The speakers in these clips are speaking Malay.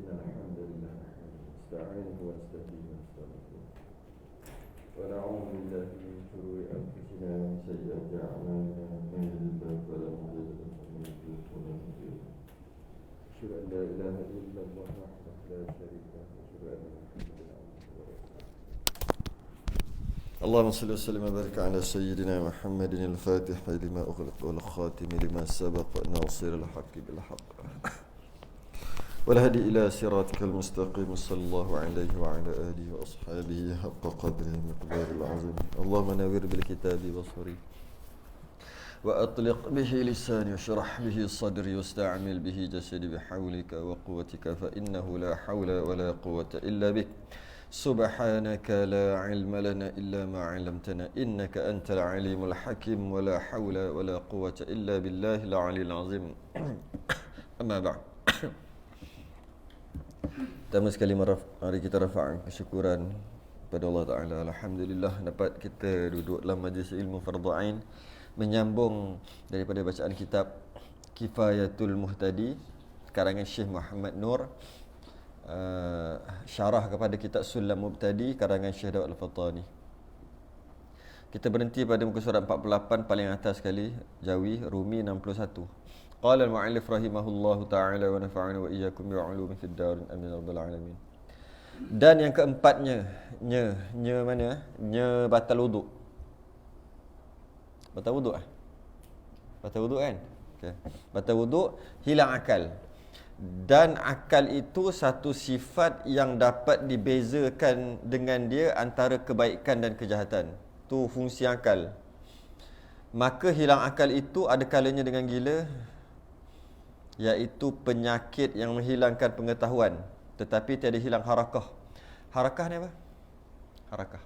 إن الحمد لله نستعينه ونستهديه ونستغفره ونعوذ بالله من شرور أنفسنا ومن سيئات أعمالنا من يهده الله فلا مضل له ومن يضلل فلا هادي له أشهد أن لا إله إلا الله وحده لا شريك له وأشهد أن محمدا عبده ورسوله اللهم صل وسلم وبارك على سيدنا محمد الفاتح لما أغلق والخاتم لما سبق ناصر الحق بالحق والهدي إلى صراطك المستقيم صلى الله عليه وعلى آله وأصحابه حق قدره مقدار العظيم اللهم نور بالكتاب بصري وأطلق به لساني واشرح به صدري واستعمل به جسدي بحولك وقوتك فإنه لا حول ولا قوة إلا بك سبحانك لا علم لنا إلا ما علمتنا إنك أنت العليم الحكيم ولا حول ولا قوة إلا بالله العلي العظيم أما بعد. Pertama sekali mari kita rafa'kan kesyukuran kepada Allah Ta'ala. Alhamdulillah dapat kita duduk dalam majlis ilmu Fardhu Ain, menyambung daripada bacaan kitab Kifayatul Muhtadi karangan Syekh Muhammad Nur, syarah kepada kitab Sulam Mubtadi karangan Syekh Dawud Al-Fattani. Kita berhenti pada muka surat 48 paling atas sekali, Jawi, Rumi 61. Qala al-mu'allif rahimahullahu ta'ala wa nafa'ana wa iyyakum bi'ulumin fid darin amin rabbal alamin. Dan yang keempatnya, mana? Batal wuduk. Batal wuduk ah? Batal wuduk kan? Okey. Batal wuduk, hilang akal. Dan akal itu satu sifat yang dapat dibezakan dengan dia antara kebaikan dan kejahatan. Tu fungsi akal. Maka hilang akal itu ada kalanya dengan gila, iaitu penyakit yang menghilangkan pengetahuan, tetapi tiada hilang harakah. Harakah ni apa? Harakah.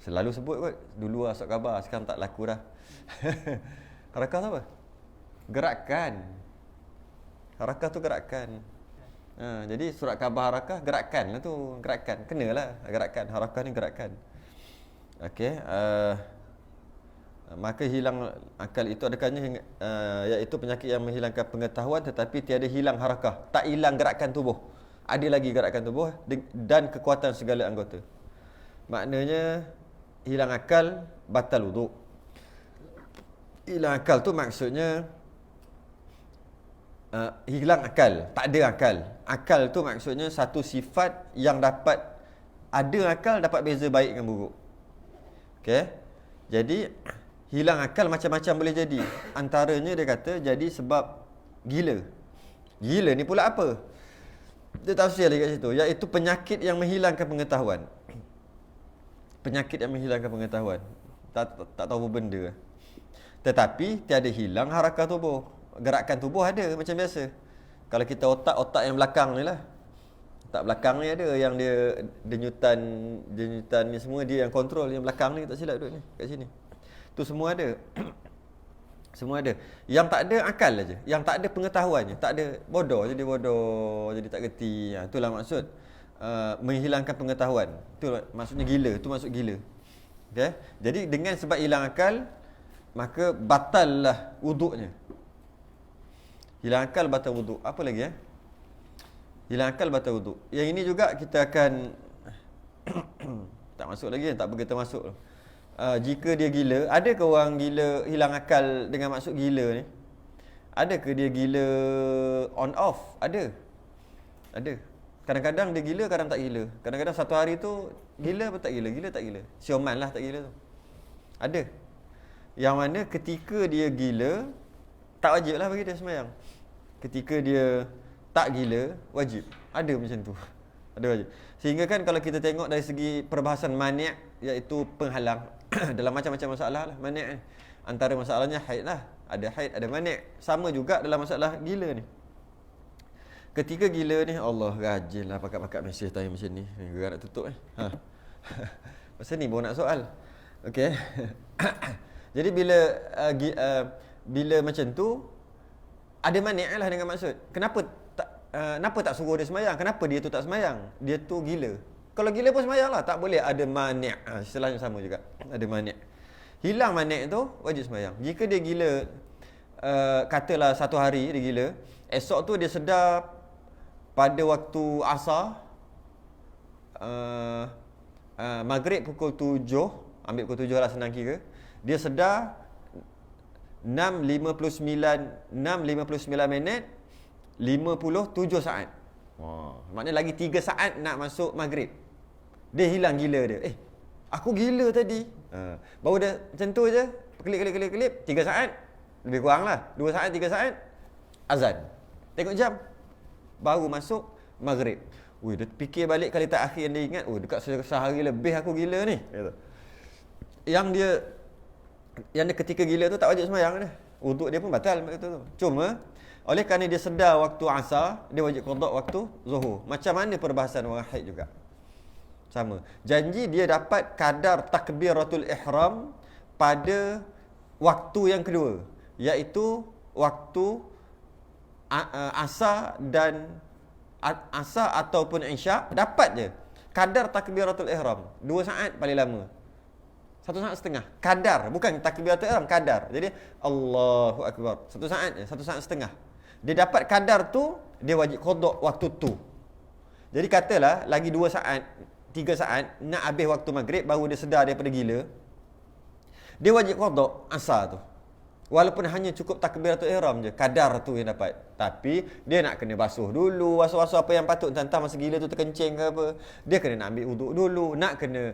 Selalu sebut kot. Dulu asal khabar, sekarang tak laku dah. Harakah tu apa? Gerakan. Harakah tu gerakan. Jadi surat khabar harakah, gerakan lah tu. Gerakan. Kenalah gerakan. Harakah ni gerakan. Okey. Maka hilang akal itu adakahnya iaitu penyakit yang menghilangkan pengetahuan tetapi tiada hilang harakah, tak hilang gerakan tubuh, ada lagi gerakan tubuh dan kekuatan segala anggota. Maknanya hilang akal batal wuduk. Hilang akal tu maksudnya hilang akal, tak ada akal. Akal tu maksudnya satu sifat yang dapat, ada akal dapat beza baik dengan buruk. Okey. Jadi hilang akal macam-macam boleh jadi. Antaranya dia kata jadi sebab gila. Gila ni pula apa? Dia tafsir lagi kat situ, iaitu penyakit yang menghilangkan pengetahuan. Penyakit yang menghilangkan pengetahuan. Tak tahu apa benda. Tetapi tiada hilang harakah tubuh. Gerakan tubuh ada macam biasa. Kalau kita otak yang belakang ni lah. Otak belakang ni ada yang dia denyutan ni semua dia yang kontrol. Yang belakang ni tak silap duduk ni kat sini. Tu semua ada. Semua ada. Yang tak ada akal aja. Yang tak ada pengetahuannya. Tak ada, bodoh, jadi tak gerti. Itulah maksud menghilangkan pengetahuan. Itu maksudnya gila. Itu maksud gila. Okay? Jadi dengan sebab hilang akal, maka batallah wuduknya. Hilang akal batal wuduk. Apa lagi hilang akal batal wuduk. Yang ini juga kita akan tak masuk lagi, tak begitu masuk. Jika dia gila, adakah orang gila hilang akal dengan maksud gila ni? Adakah dia gila on off? Ada. Kadang-kadang dia gila, kadang tak gila. Kadang-kadang satu hari tu gila apa tak gila? Gila tak gila. Sioman lah tak gila tu. Ada. Yang mana ketika dia gila, tak wajib lah bagi dia sembahyang. Ketika dia tak gila, wajib. Ada macam tu. Ada wajib. Sehingga kan kalau kita tengok dari segi perbahasan mani', iaitu penghalang dalam macam-macam masalah lah, mani'. Antara masalahnya haid lah. Ada haid, ada mani'. Sama juga dalam masalah gila ni. Ketika gila ni, Allah rajin lah pakat-pakat mesej tanya macam ni. Gerak nak tutup Masa ni baru nak soal. Okey. Jadi bila macam tu, ada mani' lah dengan maksud. Kenapa tak suruh dia sembahyang? Kenapa dia tu tak sembahyang? Dia tu gila. Kalau gila pun sembahyang lah. Tak boleh ada mani'. Istilahnya sama juga. Ada mani'. Hilang mani' tu, wajib sembahyang. Jika dia gila, katalah satu hari dia gila, esok tu dia sedar pada waktu asar, maghrib pukul 7, ambil pukul 7 lah senang kira. Dia sedar 6.59 minit 57 saat. Maknanya lagi 3 saat nak masuk maghrib. Dia hilang gila dia. Aku gila tadi. Baru dia macam tu je. Kelip. 3 saat. Lebih kurang lah. 2 saat, 3 saat. Azan. Tengok jam. Baru masuk maghrib. Dia fikir balik kali terakhir yang dia ingat. Dekat sehari lebih aku gila ni. Yang dia ketika gila tu tak wajib sembahyang dah. Wuduk dia pun batal kata tu. Cuma oleh kerana dia sedar waktu asar, dia wajib qada waktu zuhur. Macam mana perbahasan orang haid juga. Sama. Janji dia dapat kadar takbiratul ihram pada waktu yang kedua, iaitu waktu asar dan asar ataupun isyak, dapat je kadar takbiratul ihram 2 saat paling lama. 1 saat setengah. Kadar, bukan takbiratul ihram, kadar. Jadi Allahu akbar. 1 saat je, 1 saat setengah. Dia dapat kadar tu, dia wajib qada waktu tu. Jadi katalah lagi 2 saat, 3 saat nak habis waktu maghrib, baru dia sedar daripada gila. Dia wajib qada asar tu. Walaupun hanya cukup takbiratul ihram je, kadar tu yang dapat. Tapi dia nak kena basuh dulu, basuh-basuh apa yang patut, entah masa gila tu terkencing ke apa. Dia kena nak ambil wuduk dulu, nak kena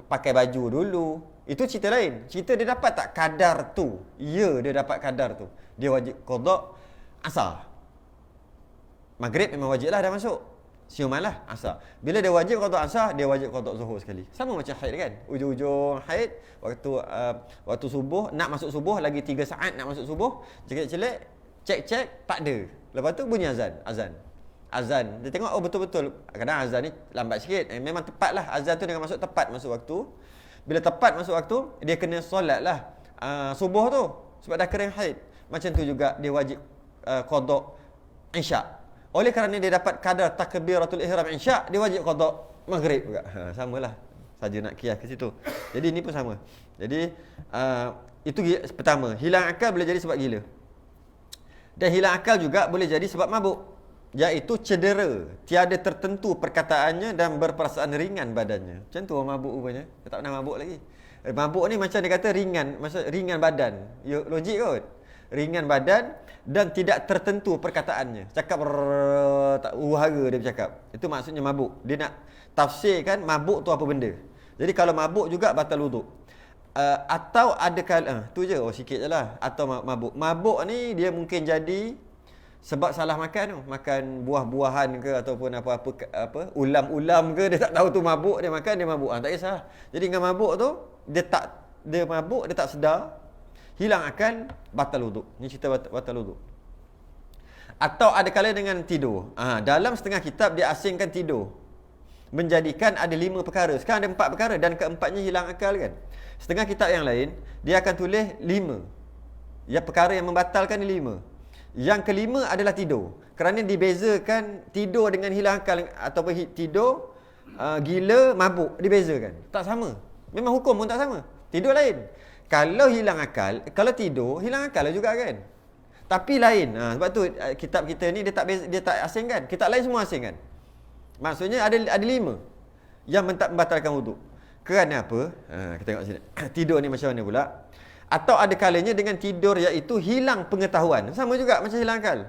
pakai baju dulu. Itu cerita lain. Cerita dia dapat tak kadar tu. Ya, dia dapat kadar tu. Dia wajib qada asar. Maghrib memang wajib lah dah masuk. Siuman lah asar. Bila dia wajib qada asar, dia wajib qada zuhur sekali. Sama macam haid kan. Ujung-ujung haid, waktu subuh, nak masuk subuh, lagi 3 saat nak masuk subuh, celek-celek, cek-cek, tak ada. Lepas tu bunyi azan. Dia tengok, betul-betul. Kadang azan ni lambat sikit. Memang tepat lah. Azan tu dengan masuk tepat masuk waktu. Bila tepat masuk waktu, dia kena solat lah subuh tu. Sebab dah kering haid. Macam tu juga dia wajib qada isyak. Oleh kerana dia dapat kadar takbiratul ihram isyak, dia wajib qada maghrib juga. Samalah. Saja nak kias ke situ. Jadi ini pun sama. Jadi itu pertama, hilang akal boleh jadi sebab gila. Dan hilang akal juga boleh jadi sebab mabuk, iaitu cedera, tiada tertentu perkataannya dan berperasaan ringan badannya. Macam tu orang mabuk rupanya. Dia tak pernah mabuk lagi. Mabuk ni macam dia kata ringan, maksud ringan badan. Logik kot. Ringan badan dan tidak tertentu perkataannya. Cakap tak uhara dia bercakap. Itu maksudnya mabuk. Dia nak tafsirkan mabuk tu apa benda. Jadi kalau mabuk juga batal wuduk. Atau ada kala tu je, sikit je lah. Atau mabuk. Mabuk ni dia mungkin jadi sebab salah makan tu. Makan buah-buahan ke ataupun apa ulam-ulam ke, dia tak tahu tu mabuk, dia makan, dia mabuk. Tak kisah. Jadi dengan mabuk tu dia mabuk, dia tak sedar, hilang akal, batal wuduk. Ni cerita batal wuduk. Atau ada kala dengan tidur. Dalam setengah kitab dia asingkan tidur, menjadikan ada 5 perkara. Sekarang ada 4 perkara dan keempatnya hilang akal kan. Setengah kitab yang lain dia akan tulis 5. Ya, perkara yang membatalkan ni 5. Yang kelima adalah tidur. Kerana dibezakan tidur dengan hilang akal ataupun tidur gila, mabuk, dibezakan. Tak sama. Memang hukum pun tak sama. Tidur lain. Kalau hilang akal, kalau tidur, hilang akal juga kan. Tapi lain. Sebab tu kitab kita ni dia tak asingkan. Kitab lain semua asingkan. Maksudnya ada 5 yang membatalkan wuduk. Kerana apa? Kita tengok sini. Tidur ni macam mana pula? Atau ada kalanya dengan tidur, iaitu hilang pengetahuan. Sama juga macam hilang akal.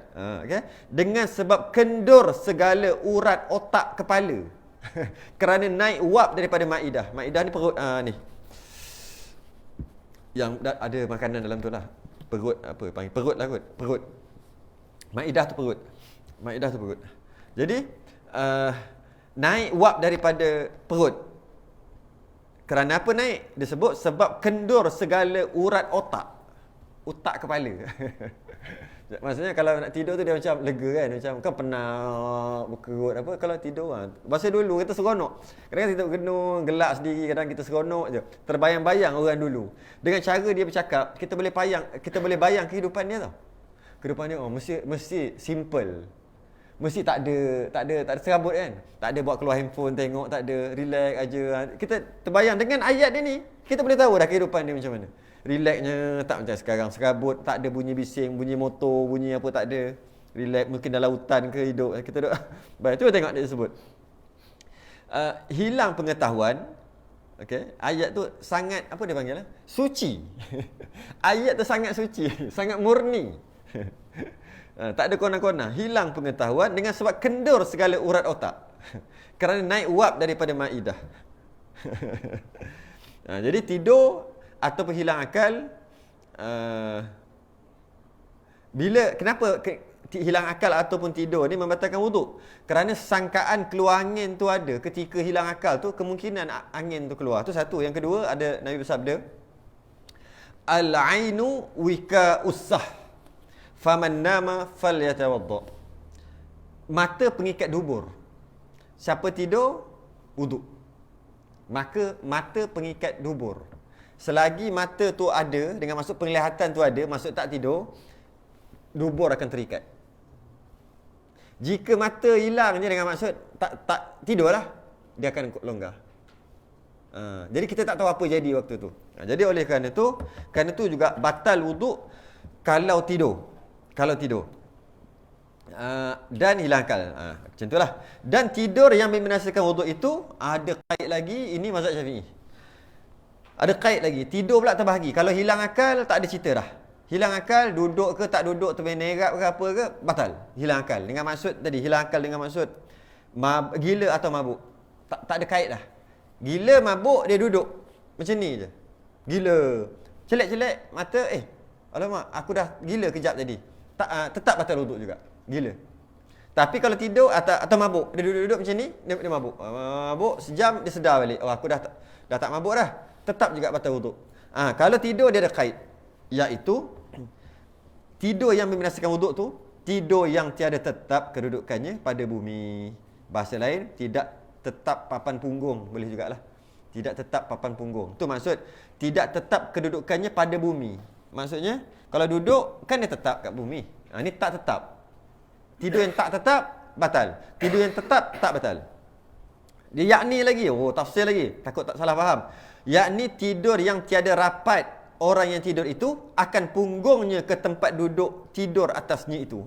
Okay? Dengan sebab kendur segala urat otak kepala. Kerana naik wap daripada maidah. Maidah ni perut ni. Yang ada makanan dalam tu lah. Perut apa panggil? Perut lah kot. Perut. Maidah tu perut. Maidah tu perut. Jadi naik wap daripada perut. Kerana apa naik? Disebut sebab kendur segala urat otak. Otak kepala. Maksudnya kalau nak tidur tu dia macam lega kan. Macam kan penat, berkerut apa. Kalau tidur masa dulu kita seronok. Kadang-kadang kita genung, gelak sendiri. Kadang kita seronok je. Terbayang-bayang orang dulu. Dengan cara dia bercakap, kita boleh bayang kehidupan dia tau. Kehidupan dia mesti simple. Mesti tak ada serabut kan. Tak ada bawa keluar handphone tengok, tak ada, relax aja. Kita terbayang dengan ayat dia ni, kita boleh tahu dah kehidupan dia macam mana. Relaxnya, tak macam sekarang serabut, tak ada bunyi bising, bunyi motor, bunyi apa tak ada. relax, mungkin dalam hutan ke hidup. Kita duduk. Baik, cuba tengok dia sebut. Hilang pengetahuan. Okey, ayat tu sangat apa dia panggil? Suci. Ayat tu sangat suci, sangat murni. Tak ada kona-kona. Hilang pengetahuan dengan sebab kendur segala urat otak. Kerana naik uap daripada maidah. Jadi tidur ataupun hilang akal, kenapa hilang akal ataupun tidur ni membatalkan wuduk? Kerana sangkaan keluar angin tu ada ketika hilang akal tu, kemungkinan angin tu keluar. Tu satu. Yang kedua, ada Nabi bersabda, al-ainu wika ussah faman nama falyatawadda. Mata pengikat dubur. Siapa tidur, wuduk. Maka mata pengikat dubur. Selagi mata tu ada, dengan maksud penglihatan tu ada, maksud tak tidur, dubur akan terikat. Jika mata hilang je dengan maksud tak tidurlah, dia akan longgar. Jadi kita tak tahu apa jadi waktu tu. Jadi oleh kerana tu juga batal wuduk kalau tidur. Dan hilang akal. Macam itulah. Dan tidur yang membinasakan wuduk itu ada kait lagi, ini mazhab Syafi'i. Ada kait lagi. Tidur pula terbahagi. Kalau hilang akal tak ada cerita dah. Hilang akal, duduk ke tak duduk, terbenerap ke apa ke, batal. Hilang akal. Dengan maksud tadi, hilang akal dengan maksud gila atau mabuk. Tak ada kait dah. Gila, mabuk, dia duduk. Macam ni je. Gila. Celek-celek mata, alamak, aku dah gila kejap tadi. Tetap batal wuduk juga. Gila. Tapi kalau tidur atau mabuk, dia duduk-duduk macam ni, dia mabuk. Mabuk, sejam, dia sedar balik. Oh, aku dah tak mabuk dah. Tetap juga batal wuduk. Kalau tidur, dia ada kait. Iaitu tidur yang membinasakan wuduk tu, tidur yang tiada tetap kedudukannya pada bumi. Bahasa lain, tidak tetap papan punggung, boleh jugalah. Tidak tetap papan punggung. Tu maksud tidak tetap kedudukannya pada bumi. Maksudnya kalau duduk kan dia tetap kat bumi. Ini tak tetap. Tidur yang tak tetap batal. Tidur yang tetap tak batal. Dia yakni lagi, tafsir lagi, takut tak salah faham. Yakni tidur yang tiada rapat. Orang yang tidur itu akan punggungnya ke tempat duduk tidur atasnya itu.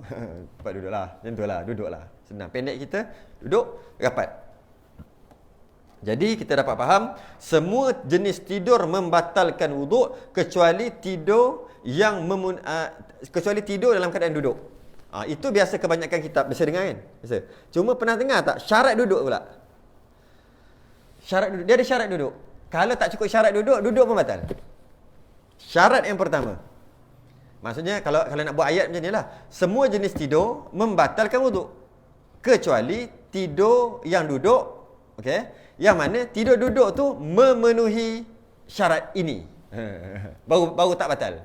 Tempat duduklah. Macam itulah, duduklah. Senang. Pendek kita, duduk, rapat. Jadi kita dapat faham, semua jenis tidur membatalkan wuduk kecuali tidur kecuali tidur dalam keadaan duduk. Itu biasa kebanyakan kitab. Biasa dengar kan? Biasa. Cuma pernah dengar tak? Syarat duduk pula. Syarat duduk. Dia ada syarat duduk. Kalau tak cukup syarat duduk, duduk pun batal. Syarat yang pertama. Maksudnya kalau nak buat ayat macam ni lah. Semua jenis tidur membatalkan wuduk. Kecuali tidur yang duduk. Okay? Yang mana tidur duduk tu memenuhi syarat ini. Baru tak batal.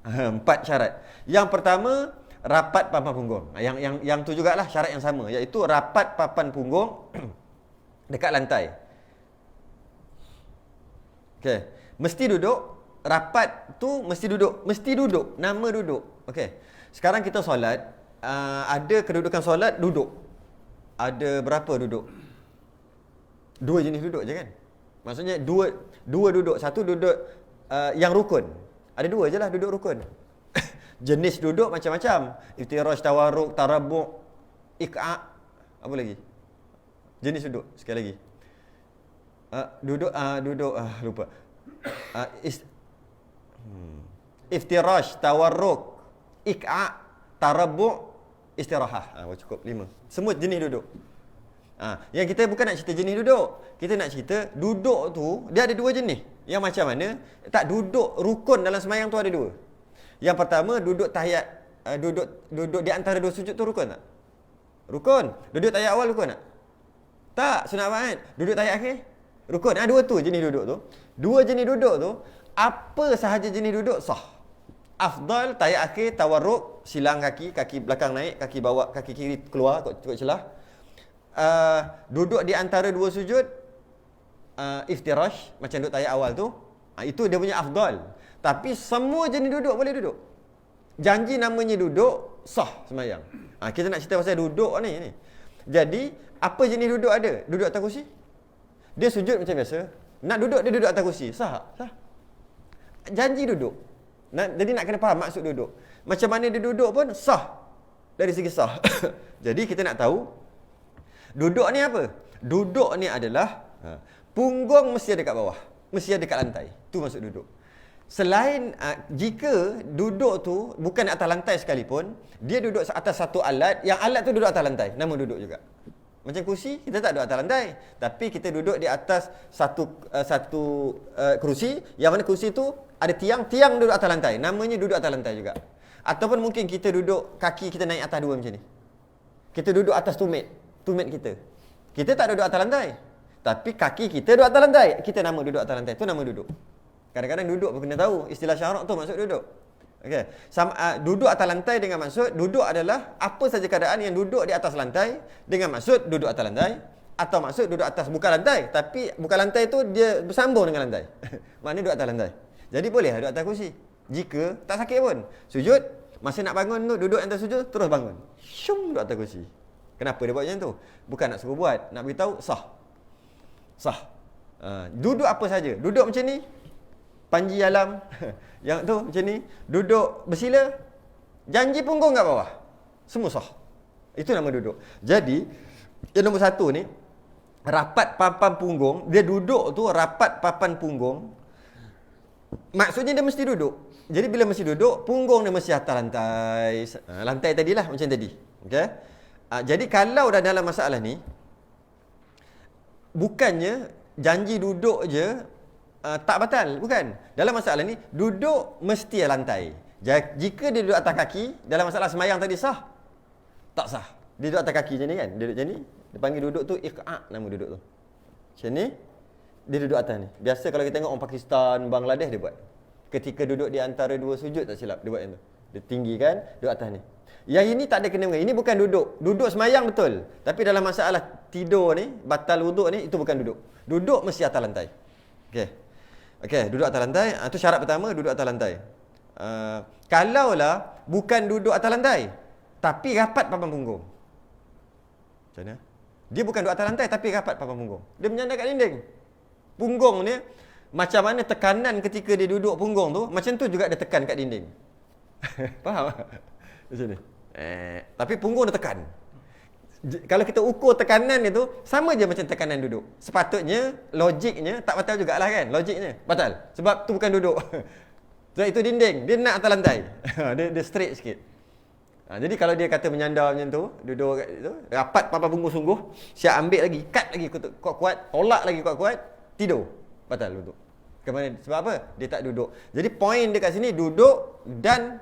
4 syarat. Yang pertama, rapat papan punggung. Yang tu jugalah syarat yang sama. Iaitu rapat papan punggung dekat lantai. Okay. Mesti duduk. Rapat tu mesti duduk, nama duduk. Okey. Sekarang kita solat, ada kedudukan solat duduk. Ada berapa duduk? 2 jenis duduk je kan? Maksudnya dua duduk, satu duduk yang rukun. Ada 2 je lah duduk rukun. Jenis duduk macam-macam. Iftirash, tawarruk, tarabu', iqa', apa lagi? Jenis duduk sekali lagi. Lupa. Iftirash, tawarruk, iqa', tarabu', istirahah. Cukup 5. Semua jenis duduk. Yang kita bukan nak cerita jenis duduk. Kita nak cerita duduk tu dia ada 2 jenis. Yang macam mana? Tak, duduk rukun dalam sembahyang tu ada 2. Yang pertama duduk tahiyat, duduk di antara 2 sujud tu rukun tak? Rukun. Duduk tahiyat awal rukun tak? Tak, sunat banget. Duduk tahiyat akhir rukun. 2 tu jenis duduk tu. 2 jenis duduk tu, apa sahaja jenis duduk sah. Afdal tahiyat akhir tawarruk, silang kaki belakang naik, kaki bawah, kaki kiri keluar ikut celah. Duduk di antara 2 sujud, iftirash macam duduk tahiyat awal tu, itu dia punya afdal. Tapi semua jenis duduk boleh duduk. Janji namanya duduk sah sembahyang. Kita nak cerita pasal duduk ni. Jadi apa jenis duduk ada? Duduk atas kursi. Dia sujud macam biasa. Nak duduk, dia duduk atas kursi. Sah. Janji duduk. Jadi nak kena faham maksud duduk. Macam mana dia duduk pun sah. dari segi sah. Jadi kita nak tahu duduk ni apa? Duduk ni adalah punggung mesti ada kat bawah, mesti ada kat lantai. Tu maksud duduk. Selain jika duduk tu bukan atas lantai sekalipun, dia duduk atas satu alat, yang alat tu duduk atas lantai, nama duduk juga. Macam kursi, kita tak duduk atas lantai, tapi kita duduk di atas satu kerusi, yang mana kerusi tu ada tiang duduk atas lantai, namanya duduk atas lantai juga. Ataupun mungkin kita duduk, kaki kita naik atas dua macam ni. Kita duduk atas tumit kita. Kita tak duduk atas lantai, tapi kaki kita duduk atas lantai. Kita nama duduk atas lantai, tu nama duduk. Kadang-kadang duduk pun kena tahu, istilah syarak tu maksud duduk. Okey. Duduk atas lantai dengan maksud duduk adalah apa saja keadaan yang duduk di atas lantai dengan maksud duduk atas lantai, atau maksud duduk atas bukan lantai, tapi bukan lantai tu dia bersambung dengan lantai. Maknanya duduk atas lantai. Jadi boleh duduk atas kursi. Jika tak sakit pun. Sujud, masa nak bangun tu duduk atas sujud, terus bangun. Syum, duduk atas kursi. Kenapa dia buat macam tu? Bukan nak suruh buat, nak beritahu sah. Sah. Duduk apa saja. Duduk macam ni, panji alam. Yang tu macam ni, duduk bersila, janji punggung kat bawah. Semua sah. Itu nama duduk. Jadi, yang nombor satu ni, rapat papan punggung. Dia duduk tu rapat papan punggung. Maksudnya dia mesti duduk. Jadi bila mesti duduk, punggung dia mesti atas lantai. Lantai tadilah macam tadi. Okey. Jadi kalau dah dalam masalah ni, bukannya janji duduk je tak batal, bukan. Dalam masalah ni, duduk mesti lantai. Jika dia duduk atas kaki, dalam masalah semayang tadi sah? Tak sah. Dia duduk atas kaki macam ni kan? Dia duduk macam ni. Dia panggil duduk tu iq'a' nama duduk tu. Macam ni, dia duduk atas ni. Biasa kalau kita tengok orang Pakistan, Bangladesh dia buat. Ketika duduk di antara dua sujud tak silap, dia buat macam tu. Dia tinggi kan, duduk atas ni. Yang ini tak ada kena mengena. Ini bukan duduk. Duduk semayang betul. Tapi dalam masalah tidur ni, batal wuduk ni, itu bukan duduk. Duduk mesti atas lantai. Okey, duduk atas lantai. Itu syarat pertama, duduk atas lantai. Kalaulah bukan duduk atas lantai, tapi rapat papan punggung. Macam mana? Dia bukan duduk atas lantai, tapi rapat papan punggung. Dia menyandar kat dinding. Punggung ni, macam mana tekanan ketika dia duduk punggung tu, macam tu juga dia tekan kat dinding. Faham? Macam ni. Tapi punggung dia tekan. Kalau kita ukur tekanan itu, sama je macam tekanan duduk. Sepatutnya, logiknya, tak batal jugalah kan? Logiknya, batal. Sebab tu bukan duduk. Sebab itu dinding. Dia nak atas lantai. dia straight sikit. Jadi kalau dia kata menyandar macam tu, duduk kat situ, rapat papan punggung sungguh, siap ambil lagi, cut lagi kuat-kuat, tolak lagi kuat-kuat, tidur. Batal duduk. Sebab apa? Dia tak duduk. Jadi poin dia kat sini, duduk dan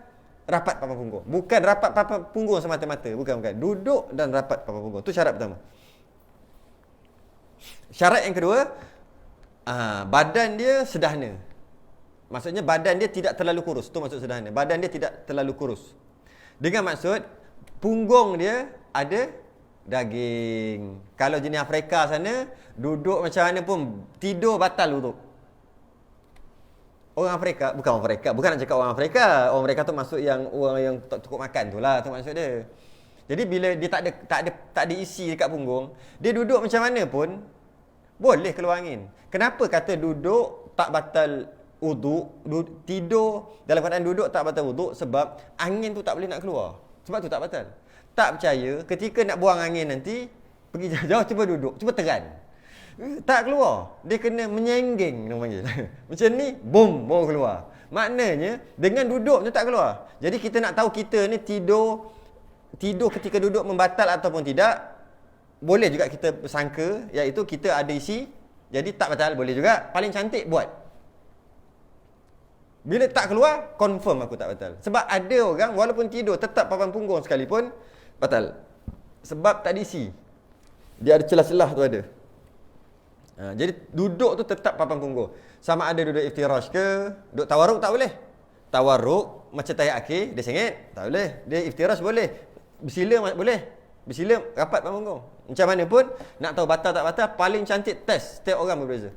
rapat papan punggung. Bukan rapat papan punggung semata-mata. Bukan. Duduk dan rapat papan punggung. Itu syarat pertama. Syarat yang kedua, badan dia sederhana. Maksudnya badan dia tidak terlalu kurus. Itu maksud sederhana. Badan dia tidak terlalu kurus. Dengan maksud, punggung dia ada daging. Kalau jenis Afrika sana, duduk macam mana pun, tidur batal wuduk. Orang Afrika, bukan nak cakap orang Afrika. Orang mereka tu maksud orang yang tak cukup makan tu lah, tu maksud dia. Jadi bila dia tak ada isi dekat punggung, dia duduk macam mana pun boleh keluar angin. Kenapa kata duduk tak batal wuduk, tidur dalam keadaan duduk tak batal wuduk? Sebab angin tu tak boleh nak keluar. Sebab tu tak batal. Tak percaya, ketika nak buang angin nanti, pergi jauh-jauh, cuba duduk, cuba teran. Tak keluar. Dia kena menyengging, orang panggil. Macam ni, boom, baru keluar. Maknanya, dengan duduk tu tak keluar. Jadi kita nak tahu kita ni tidur ketika duduk membatal ataupun tidak, boleh juga kita sangka, iaitu kita ada isi, jadi tak batal, boleh juga. Paling cantik, buat. Bila tak keluar, confirm aku tak batal. Sebab ada orang, walaupun tidur, tetap papan punggung sekalipun, batal. Sebab tak ada isi. Dia ada celah-celah tu ada. Jadi duduk tu tetap papan punggung. Sama ada duduk iftirash ke, duduk tawarruk tak boleh. Tawarruk macam tahiyat akhir, dia sengit, tak boleh. Dia iftirash boleh. Bersila boleh. Bersila rapat papan punggung. Macam mana pun nak tahu batal tak batal, paling cantik test. Setiap orang berbeza.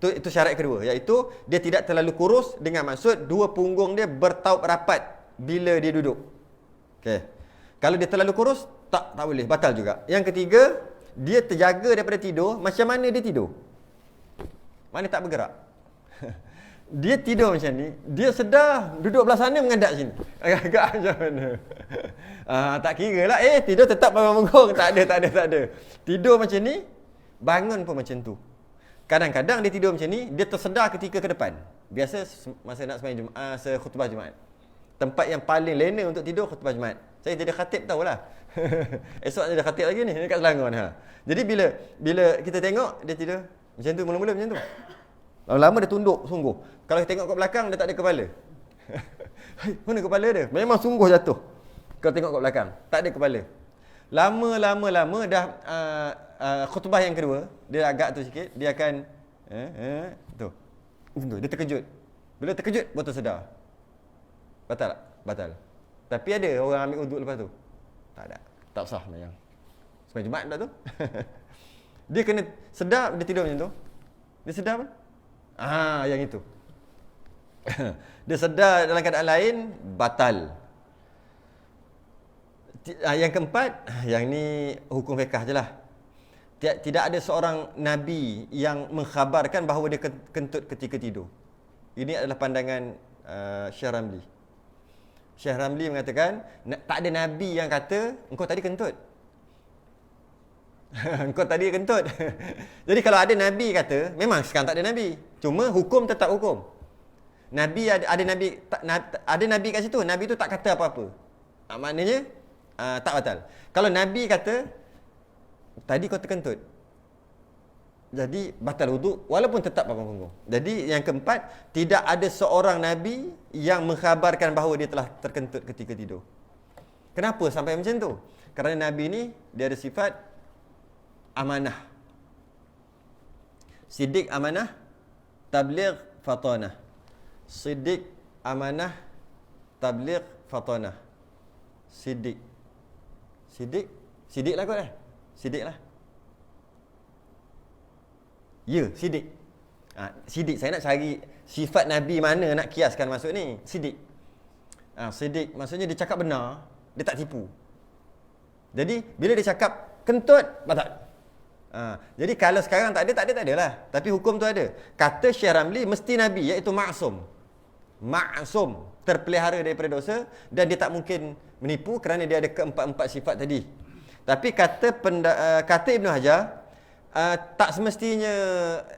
Itu syarat kedua, iaitu dia tidak terlalu kurus, dengan maksud dua punggung dia bertaup rapat bila dia duduk. Okey. Kalau dia terlalu kurus, tak boleh, batal juga. Yang ketiga, dia terjaga daripada tidur. Macam mana dia tidur? Mana tak bergerak? Dia tidur macam ni, dia sedar duduk belah sana menghadap sini. Agak-agak macam mana? Tak kira lah. Tidur tetap papan punggung. Tak ada. Tidur macam ni, bangun pun macam tu. Kadang-kadang dia tidur macam ni, dia tersedar ketika ke depan. Biasa masa nak sembahyang Jumaat, khutbah Jumaat. Tempat yang paling lena untuk tidur khutbah Jumaat. Saya jadi khatib tahulah. Esok ada khatib lagi ni dekat Selangor ni. Jadi bila kita tengok dia tidur macam tu, mula-mula macam tu. Lama-lama dia tunduk sungguh. Kalau kita tengok kat belakang dia tak ada kepala. Mana kepala dia? Memang sungguh jatuh. Kalau tengok kat belakang tak ada kepala. Lama dah khutbah yang kedua, dia agak tu sikit, dia akan tu. Dia terkejut. Bila terkejut baru tersedar. Batal tak? Batal. Tapi ada orang ambil uduk lepas tu. Tak ada. Tak sah semayang. Sembahyang Jumaat pula tu. Dia kena sedar dia tidur macam tu. Dia sedar apa? Yang itu. Dia sedar dalam keadaan lain, batal. Yang keempat, yang ni hukum fiqh je lah. Tidak ada seorang Nabi yang mengkhabarkan bahawa dia kentut ketika tidur. Ini adalah pandangan Syekh Ramli. Syekh Ramli mengatakan, tak ada Nabi yang kata, engkau tadi kentut. Engkau tadi kentut. Jadi kalau ada Nabi kata, memang sekarang tak ada Nabi. Cuma hukum tetap hukum. Nabi ada Nabi kat situ, Nabi tu tak kata apa-apa. Maknanya tak batal. Kalau Nabi kata tadi kau terkentut, jadi batal wuduk walaupun tetap papan punggung. Jadi yang keempat, tidak ada seorang Nabi yang mengkhabarkan bahawa dia telah terkentut ketika tidur. Kenapa sampai macam tu? Kerana Nabi ni dia ada sifat amanah. Siddiq amanah, tabligh fatanah. Siddiq amanah, tabligh fatanah. Siddiq lah kot lah. Siddiq lah. Ya, Siddiq. Siddiq, saya nak cari sifat Nabi mana nak kiaskan masuk ni. Siddiq. Siddiq maksudnya dia cakap benar, dia tak tipu. Jadi bila dia cakap kentut, batal. Jadi kalau sekarang tak ada lah. Tapi hukum tu ada. Kata Syekh Ramli, mesti Nabi iaitu maksum. Maksum, terpelihara daripada dosa dan dia tak mungkin menipu kerana dia ada keempat-empat sifat tadi. Tapi kata Ibn Hajar, tak semestinya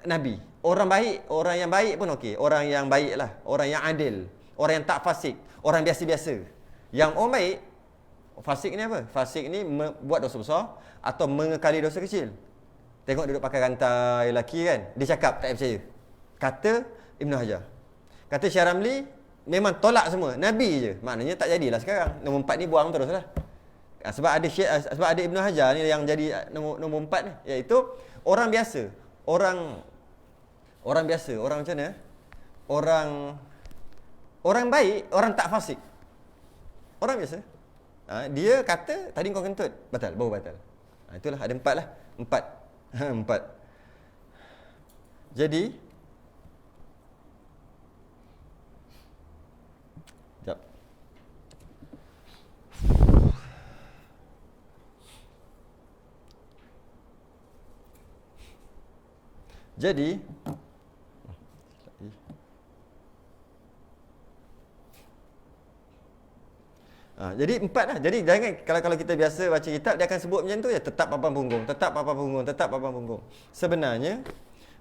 Nabi. Orang baik, orang yang baik pun okey. Orang yang baik lah, orang yang adil, orang yang tak fasik, orang biasa-biasa. Yang orang baik, fasik ni apa? Fasik ni buat dosa besar atau mengekali dosa kecil. Tengok duduk pakai rantai lelaki kan, dia cakap tak percaya. Kata Ibn Hajar. Kata Syekh Ramli, memang tolak semua, Nabi je. Maknanya tak jadilah sekarang. Nombor 4 ni buang terus lah. Sebab ada Ibn Hajar ni yang jadi nombor 4 ni, iaitu orang biasa. Orang biasa, orang macam mana? Orang baik, orang tak fasik. Orang biasa. Dia kata tadi kau kentut, batal, baru batal. Itulah ada 4 lah. 4. Jadi jap. Jadi jadi 4 lah. Jadi jangan kalau kita biasa baca kitab, dia akan sebut macam tu ya, tetap papan punggung, tetap papan punggung, tetap papan punggung. Sebenarnya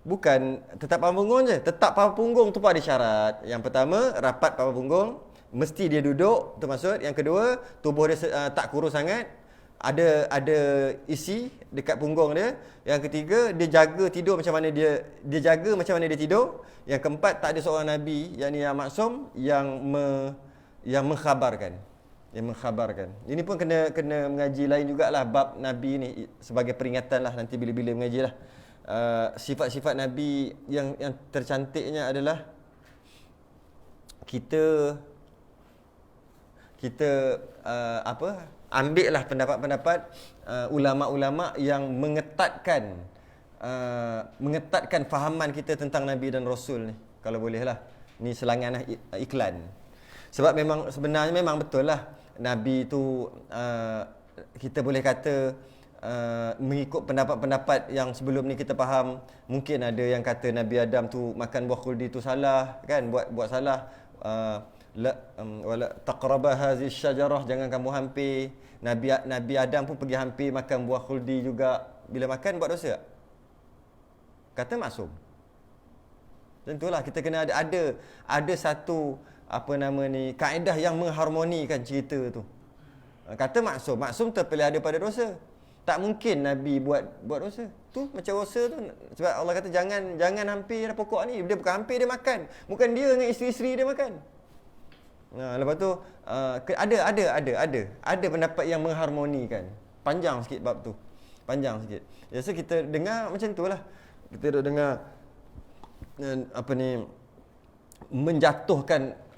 bukan tetap papan punggung je, tetap papan punggung tu pun ada syarat. Yang pertama, rapat papan punggung, mesti dia duduk, tu maksud. Yang kedua, tubuh dia tak kurus sangat, ada isi dekat punggung dia. Yang ketiga, dia jaga tidur macam mana dia jaga macam mana dia tidur. Yang keempat, tak ada seorang nabi yang maksum yang mengkhabarkan. Ini pun kena mengaji lain jugalah bab nabi ni sebagai peringatan lah nanti bila-bila mengaji lah. Sifat-sifat nabi yang tercantiknya adalah kita ambil lah pendapat-pendapat ulama-ulama yang mengetatkan fahaman kita tentang Nabi dan Rasul ni, kalau boleh lah. Ni selangan iklan. Sebab sebenarnya memang betul lah Nabi tu kita boleh kata mengikut pendapat-pendapat yang sebelum ni kita faham, mungkin ada yang kata Nabi Adam tu makan buah khuldi tu salah kan, buat salah. Wala taqraba hazihi syajarah, jangan kamu hampir. Nabi Adam pun pergi hampir makan buah khuldi juga. Bila makan buat dosa tak? Kata maksum. Tentulah kita kena ada satu kaedah yang mengharmonikan cerita tu. Kata maksum terpelih daripada dosa. Tak mungkin Nabi buat dosa. Tu macam dosa tu. Sebab Allah kata jangan hampir pokok ni. Dia bukan hampir, dia makan. Bukan dia dengan isteri-isteri dia makan. Lepas tu ada pendapat yang mengharmonikan. Panjang sikit bab tu. Panjang sikit. Biasa kita dengar macam tu lah. Kita duk dengar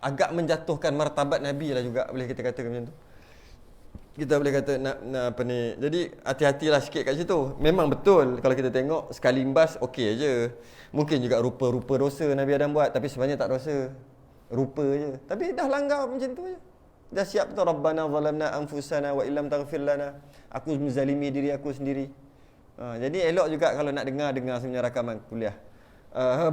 agak menjatuhkan martabat Nabi lah juga, boleh kita katakan macam tu. Kita boleh kata jadi hati-hatilah sikit kat situ. Memang betul kalau kita tengok sekali imbas okey aje. Mungkin juga rupa-rupa dosa Nabi Adam buat, tapi sebenarnya tak dosa. Rupa je. Tapi dah langgar macam tu je. Dah siap tu, Rabbana zalamna anfusana wa illam taghfir lana. Aku menzalimi diri aku sendiri. Jadi elok juga kalau nak dengar sebenarnya rakaman kuliah.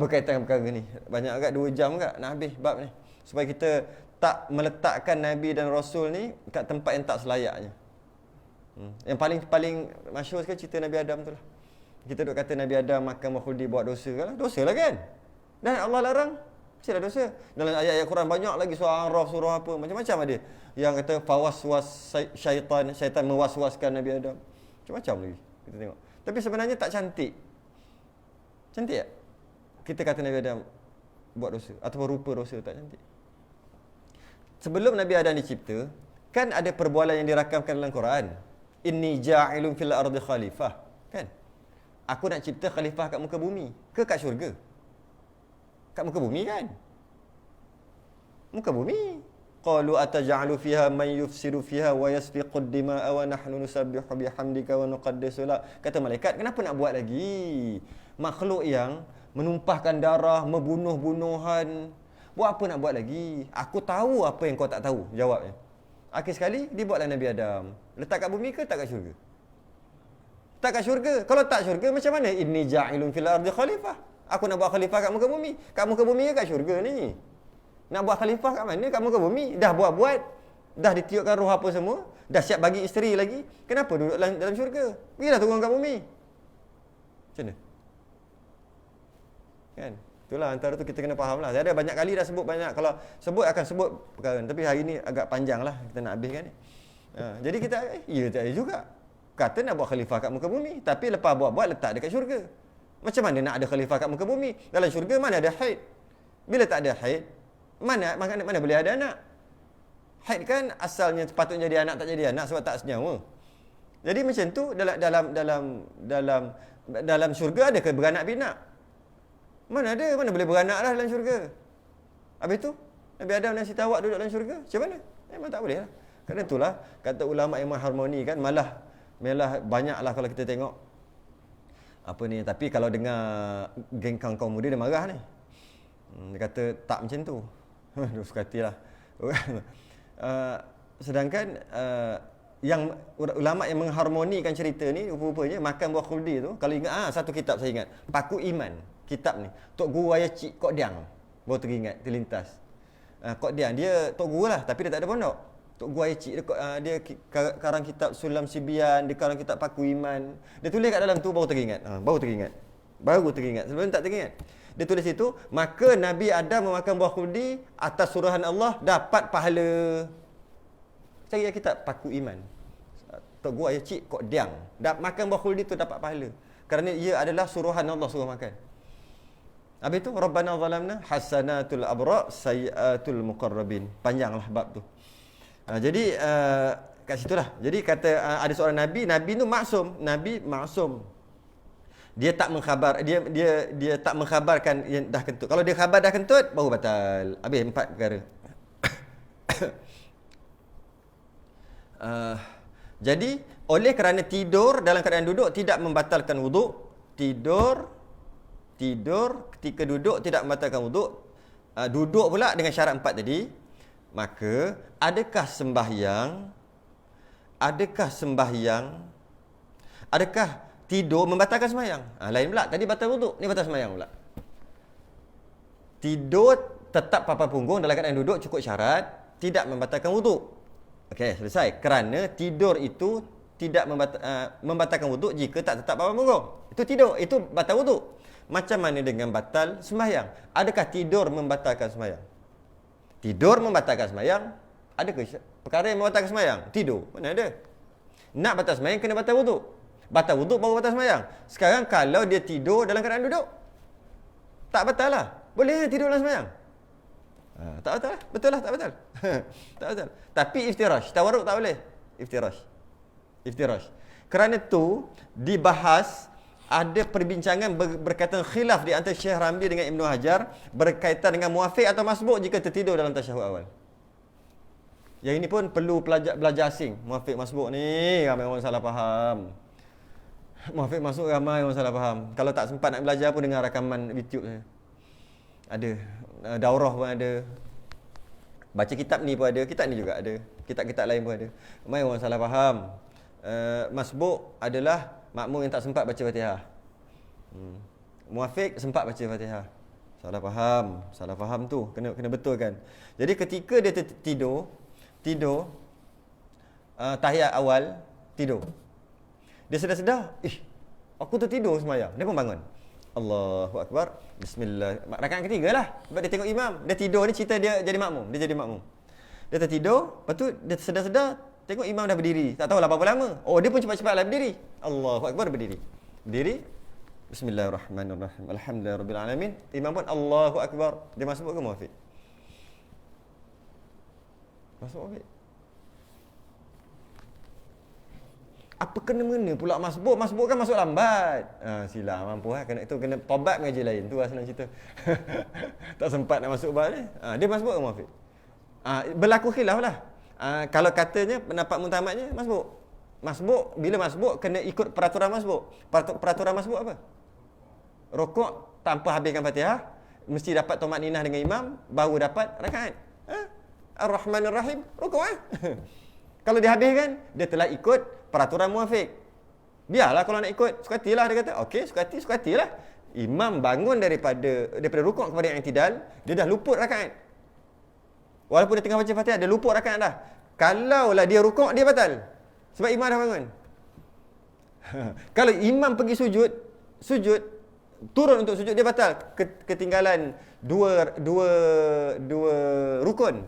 Berkaitan dengan perkara ni. Banyak agak 2 jam agak nak habis bab ni. Supaya kita tak meletakkan Nabi dan Rasul ni kat tempat yang tak selayaknya. Yang paling masyhur sekali cerita Nabi Adam tu lah. Kita duk kata Nabi Adam makan buah khuldi buat dosa kan? Dosa lah kan? Dan Allah larang, mestilah dosa. Dalam ayat-ayat Quran banyak lagi, surah Araf, surah apa, macam-macam ada. Yang kata fawaswas syaitan mewaswaskan Nabi Adam. Macam-macam lagi kita tengok. Tapi sebenarnya tak cantik. Cantik tak? Kita kata Nabi Adam buat dosa ataupun rupa dosa, tak cantik. Sebelum Nabi Adam dicipta, kan ada perbualan yang dirakamkan dalam Quran. Inni ja'ilun fil ardi khalifah. Kan? Aku nak cipta khalifah kat muka bumi. Ke kat syurga? Kat muka bumi kan? Muka bumi. Qalu ataj'alu fiha man yufsidu fiha wa yasfiqu ad-dima'a wa nahnu nusabbihu bihamdika wa nuqaddisu lak. Kata malaikat, kenapa nak buat lagi? Makhluk yang menumpahkan darah, membunuh-bunuhan. Buat apa nak buat lagi? Aku tahu apa yang kau tak tahu, jawabnya. Akhir sekali, dibuatlah Nabi Adam. Letak kat bumi ke tak kat syurga? Tak kat syurga. Kalau tak syurga, macam mana? Inni ja'ilun fil ardi khalifah. Aku nak buat khalifah kat muka bumi. Kat muka bumi ke kat syurga ni? Nak buat khalifah kat mana? Kat muka bumi. Dah buat. Dah ditiupkan roh apa semua. Dah siap bagi isteri lagi. Kenapa duduk dalam syurga? Pergilah turun kat bumi. Macam mana? Kan? Itulah antara tu kita kena faham lah. Ada banyak kali dah sebut banyak. Kalau sebut akan sebut perkara. Tapi hari ni agak panjang lah. Kita nak habiskan ni. Jadi kita, tak ada juga. Kata nak buat khalifah kat muka bumi. Tapi lepas buat letak dekat syurga. Macam mana nak ada khalifah kat muka bumi? Dalam syurga mana ada haid? Bila tak ada haid, mana boleh ada anak? Haid kan asalnya sepatutnya jadi anak, tak jadi anak sebab tak senyawa. Jadi macam tu dalam syurga ada ke beranak pinak? Mana ada? Mana boleh beranak dah dalam syurga? Habis tu Nabi Adam dan Siti Hawa duduk dalam syurga? Macam mana? Memang tak boleh lah. Kerana itulah kata ulama yang mengharmoni kan, malah banyaklah kalau kita tengok tapi kalau dengar geng kaum muda dia marah ni. Dia kata tak macam tu. Suka hatilah. Sedangkan yang ulama yang mengharmonikan cerita ni rupanya makan buah khuldi tu, kalau ingat satu kitab saya ingat, Paku Iman, kitab ni Tok Guru Ayah Cik Kok Diang, baru teringat terlintas. Kok Diang dia Tok Guru lah, tapi dia tak ada pondok. Tok Guru Ayah Cik dia karang kitab Sulam Sibian, dia karang kitab Paku Iman. Dia tulis kat dalam tu baru teringat. Baru teringat. Sebelum tak teringat. Dia tulis itu, maka Nabi Adam memakan buah khuldi atas suruhan Allah dapat pahala. Cari kitab Paku Iman. Tok Guru Ayah Cik Kok Diang. Makan buah khuldi tu dapat pahala. Kerana ia adalah suruhan Allah suruh makan. Habis tu Rabbana zalamna hasanatul abra sayyatul muqarrabin. Panjanglah bab tu. Jadi kat situlah. Jadi kata ada seorang nabi tu maksum, nabi maksum. Dia tak tak mengkhabarkan yang dah kentut. Kalau dia khabar dah kentut baru batal. Habis 4 perkara. Jadi oleh kerana tidur dalam keadaan duduk tidak membatalkan wuduk. Tidur ketika duduk tidak membatalkan wuduk. Duduk pula dengan syarat 4 tadi. Maka adakah sembahyang Adakah tidur membatalkan sembahyang? Lain pula. Tadi batal wuduk, ni batal sembahyang pula. Tidur tetap papan punggung dalam keadaan duduk cukup syarat, tidak membatalkan wuduk. Okey, selesai. Kerana tidur itu tidak membatalkan wuduk jika tak tetap papan punggung. Itu tidur, itu batal wuduk. Macam mana dengan batal sembahyang? Adakah tidur membatalkan sembahyang? Tidur membatalkan sembahyang? Adakah perkara yang membatalkan sembahyang? Tidur. Mana ada? Nak batal sembahyang kena batal wuduk. Batal wuduk baru batal sembahyang. Sekarang kalau dia tidur dalam keadaan duduk, tak batal lah. Boleh tidur dalam sembahyang? Tak batal lah. Betul lah, tak batal. Tak batal. Tapi iftirash, tawarruk tak boleh. Iftirash. Kerana tu dibahas, ada perbincangan berkaitan khilaf di antara Syekh Ramli dengan Ibnu Hajar berkaitan dengan muafiq atau masbuk jika tertidur dalam tasyahud awal. Yang ini pun perlu belajar asing. Muafiq masbuk ni ramai orang salah faham. Muafiq masbuk ramai orang salah faham. Kalau tak sempat nak belajar pun dengar rakaman YouTube saya. Ada daurah pun ada. Baca kitab ni pun ada, kitab ni juga ada. Kitab-kitab lain pun ada. Ramai orang salah faham. Masbuk adalah makmum yang tak sempat baca Fatihah. Muafiq sempat baca Fatihah. Salah faham tu kena betulkan. Jadi ketika dia tidur tahiyat awal tidur. Dia sedar-sedar, aku tertidur sembahyang. Dia pun bangun. Allahu akbar. Bismillah. Rakaat ketiga lah. Sebab dia tengok imam. Dia tidur ni cerita dia jadi makmum. Dia jadi makmum. Dia tertidur, lepas tu dia sedar-sedar tengok imam dah berdiri. Tak tahulah berapa lama. Oh, dia pun cepat-cepatlah berdiri. Allahu akbar, berdiri. Bismillahirrahmanirrahim. Alhamdulillahirabbil alamin. Imam pun Allahu akbar. Dia masbuk ke muafiq? Masbuk muafiq. Apa kena-mengena pula masbuk? Masbuk kan masuk lambat. Silap, mampu lah. Kena tobat mengaji lain. Tu lah senang cerita. Tak sempat nak masuk bab ni. Dia masbuk ke muafiq? Berlaku khilaf lah. Kalau katanya pendapat mutamadnya masbuk, bila masbuk kena ikut peraturan masbuk. Peraturan masbuk apa? Rukuk tanpa habiskan Fatihah, mesti dapat tumakninah dengan imam, baru dapat rakaat. Ar-Rahmanir Rahim, rukuk Kalau dia habiskan, dia telah ikut peraturan muafiq. Biarlah kalau nak ikut, suka hatilah dia kata. Okey, suka hatilah. Imam bangun daripada rukuk kepada yang i'tidal, dia dah luput rakaat. Walaupun dia tengah baca Fatihah, dia luput rakaat dah. Kalaulah dia rukuk, dia batal. Sebab imam dah bangun. Kalau imam pergi sujud, turun untuk sujud, dia batal. Ketinggalan dua rukun.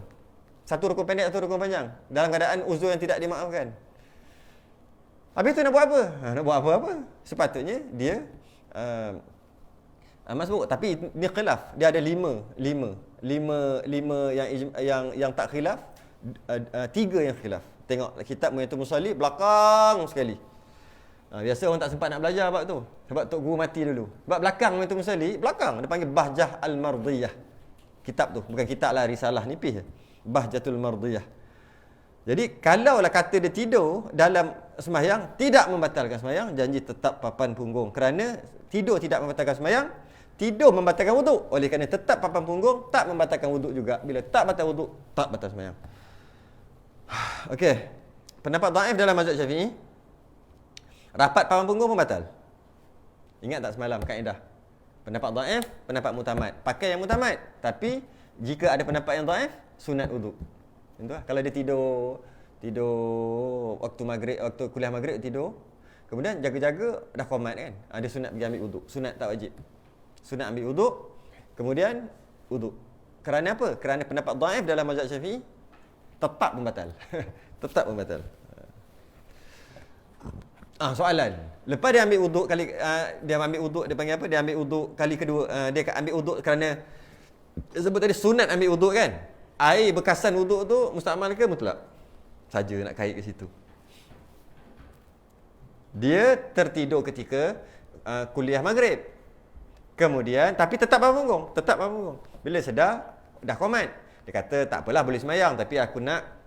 Satu rukun pendek, satu rukun panjang. Dalam keadaan uzur yang tidak dimaafkan. Habis tu nak buat apa? Nak buat apa-apa. Sepatutnya dia masbuk. Tapi dia khilaf. Dia ada lima yang tak khilaf, 3 yang khilaf. Tengok kitab Mu'yatul Musalli belakang sekali. Biasa orang tak sempat nak belajar bab tu. Sebab Tok Guru mati dulu. Bab belakang Mu'yatul Musalli, belakang dia panggil Bahjah Al-Mardiyah. Kitab tu, bukan kitab lah, risalah nipis je. Bahjatul Mardiyah. Jadi kalaulah kata dia tidur dalam sembahyang tidak membatalkan sembahyang, janji tetap papan punggung. Kerana tidur tidak membatalkan sembahyang, tidur membatalkan wuduk. Oleh kerana tetap papan punggung, tak membatalkan wuduk juga. Bila tak batal wuduk, tak batal sembahyang. Okey. Pendapat dhaif dalam mazhab Syafi'i, rapat papan punggung pun batal. Ingat tak semalam kaedah? Pendapat dhaif, pendapat mutamad. Pakai yang mutamad. Tapi jika ada pendapat yang dhaif, sunat wuduk. Tentulah. Kalau dia tidur waktu maghrib, waktu kuliah maghrib tidur, kemudian jaga-jaga dah qomat kan. Ada sunat pergi ambil wuduk. Sunat tak wajib. Sunat ambil wuduk, kemudian wuduk. Kerana apa? Kerana pendapat dhaif dalam mazhab Syafi'i tetap membatal. Tetap membatal. Soalan. Lepas dia ambil wuduk dia ambil wuduk, dia panggil apa? Dia ambil wuduk kali kedua, dia ambil wuduk kerana sebut tadi sunat ambil wuduk kan? Air bekasan wuduk tu musta'mal ke mutlak? Saja nak kait ke situ. Dia tertidur ketika kuliah maghrib. Kemudian tapi tetap bangun punggung. Bila sedar dah qomat, dia kata tak apalah, boleh sembahyang, tapi aku nak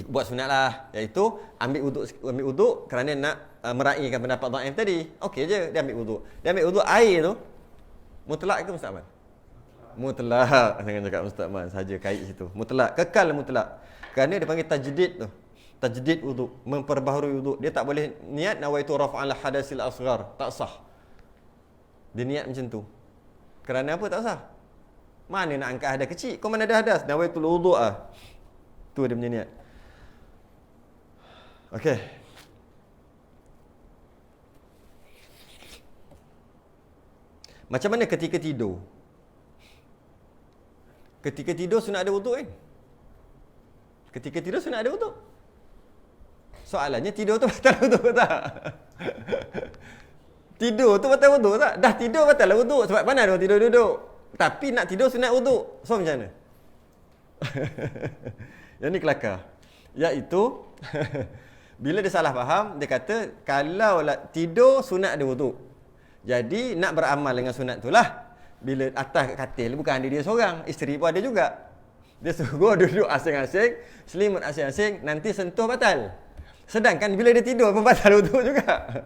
buat sunat lah, iaitu ambil wuduk kerana nak meraihkan pendapat dhaif tadi. Okey je, dia ambil wuduk. Air tu mutlak ke musta'mal? Mutlak. Jangan cakap musta'mal saja, kait situ. Mutlak, kekal mutlak. Kerana dia panggil tajdid tu. tajdid wuduk, memperbaharui wuduk. Dia tak boleh niat nawaitu raf'al hadasil asghar, tak sah. Dia niat macam tu. Kerana apa tak sah? Mana nak angkat hadas kecil? Kau mana ada hadas? Nawaitul wuduk ah. Tu dia punya niat. Okey. Macam mana ketika tidur? Ketika tidur sunat ada wuduk kan? Ketika tidur sunat ada wuduk. Soalannya tidur tu batal wuduk ke tak? Tidur tu batal wuduk tak? Dah tidur batal wuduk. Sebab mana dia tidur duduk? Tapi nak tidur sunat wuduk. So macam mana? Yang ni kelakar. Iaitu bila dia salah faham, dia kata kalau tidur sunat ada wuduk. Jadi nak beramal dengan sunat tu lah. Bila atas kat katil, bukan ada dia seorang, isteri pun ada juga. Dia suruh duduk asing-asing, selimut asing-asing, nanti sentuh batal. Sedangkan bila dia tidur pun batal wuduk juga.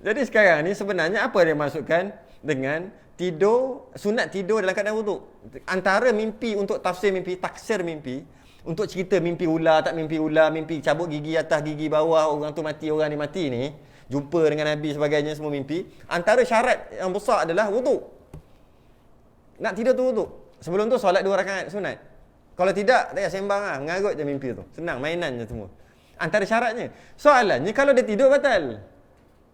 Jadi sekarang ni sebenarnya apa dia masukkan dengan tidur, sunat tidur dalam keadaan wuduk? Antara mimpi untuk tafsir mimpi, taksir mimpi, untuk cerita mimpi ular, tak mimpi ular, mimpi cabut gigi atas, gigi bawah, orang tu mati, orang ni mati ni, jumpa dengan Nabi sebagainya, semua mimpi. Antara syarat yang besar adalah wuduk. Nak tidur tu wuduk. Sebelum tu solat 2 rakaat sunat. Kalau tidak, tak payah sembang lah, mengarut je mimpi tu. Senang, mainan je semua. Antara syaratnya. Soalannya kalau dia tidur batal.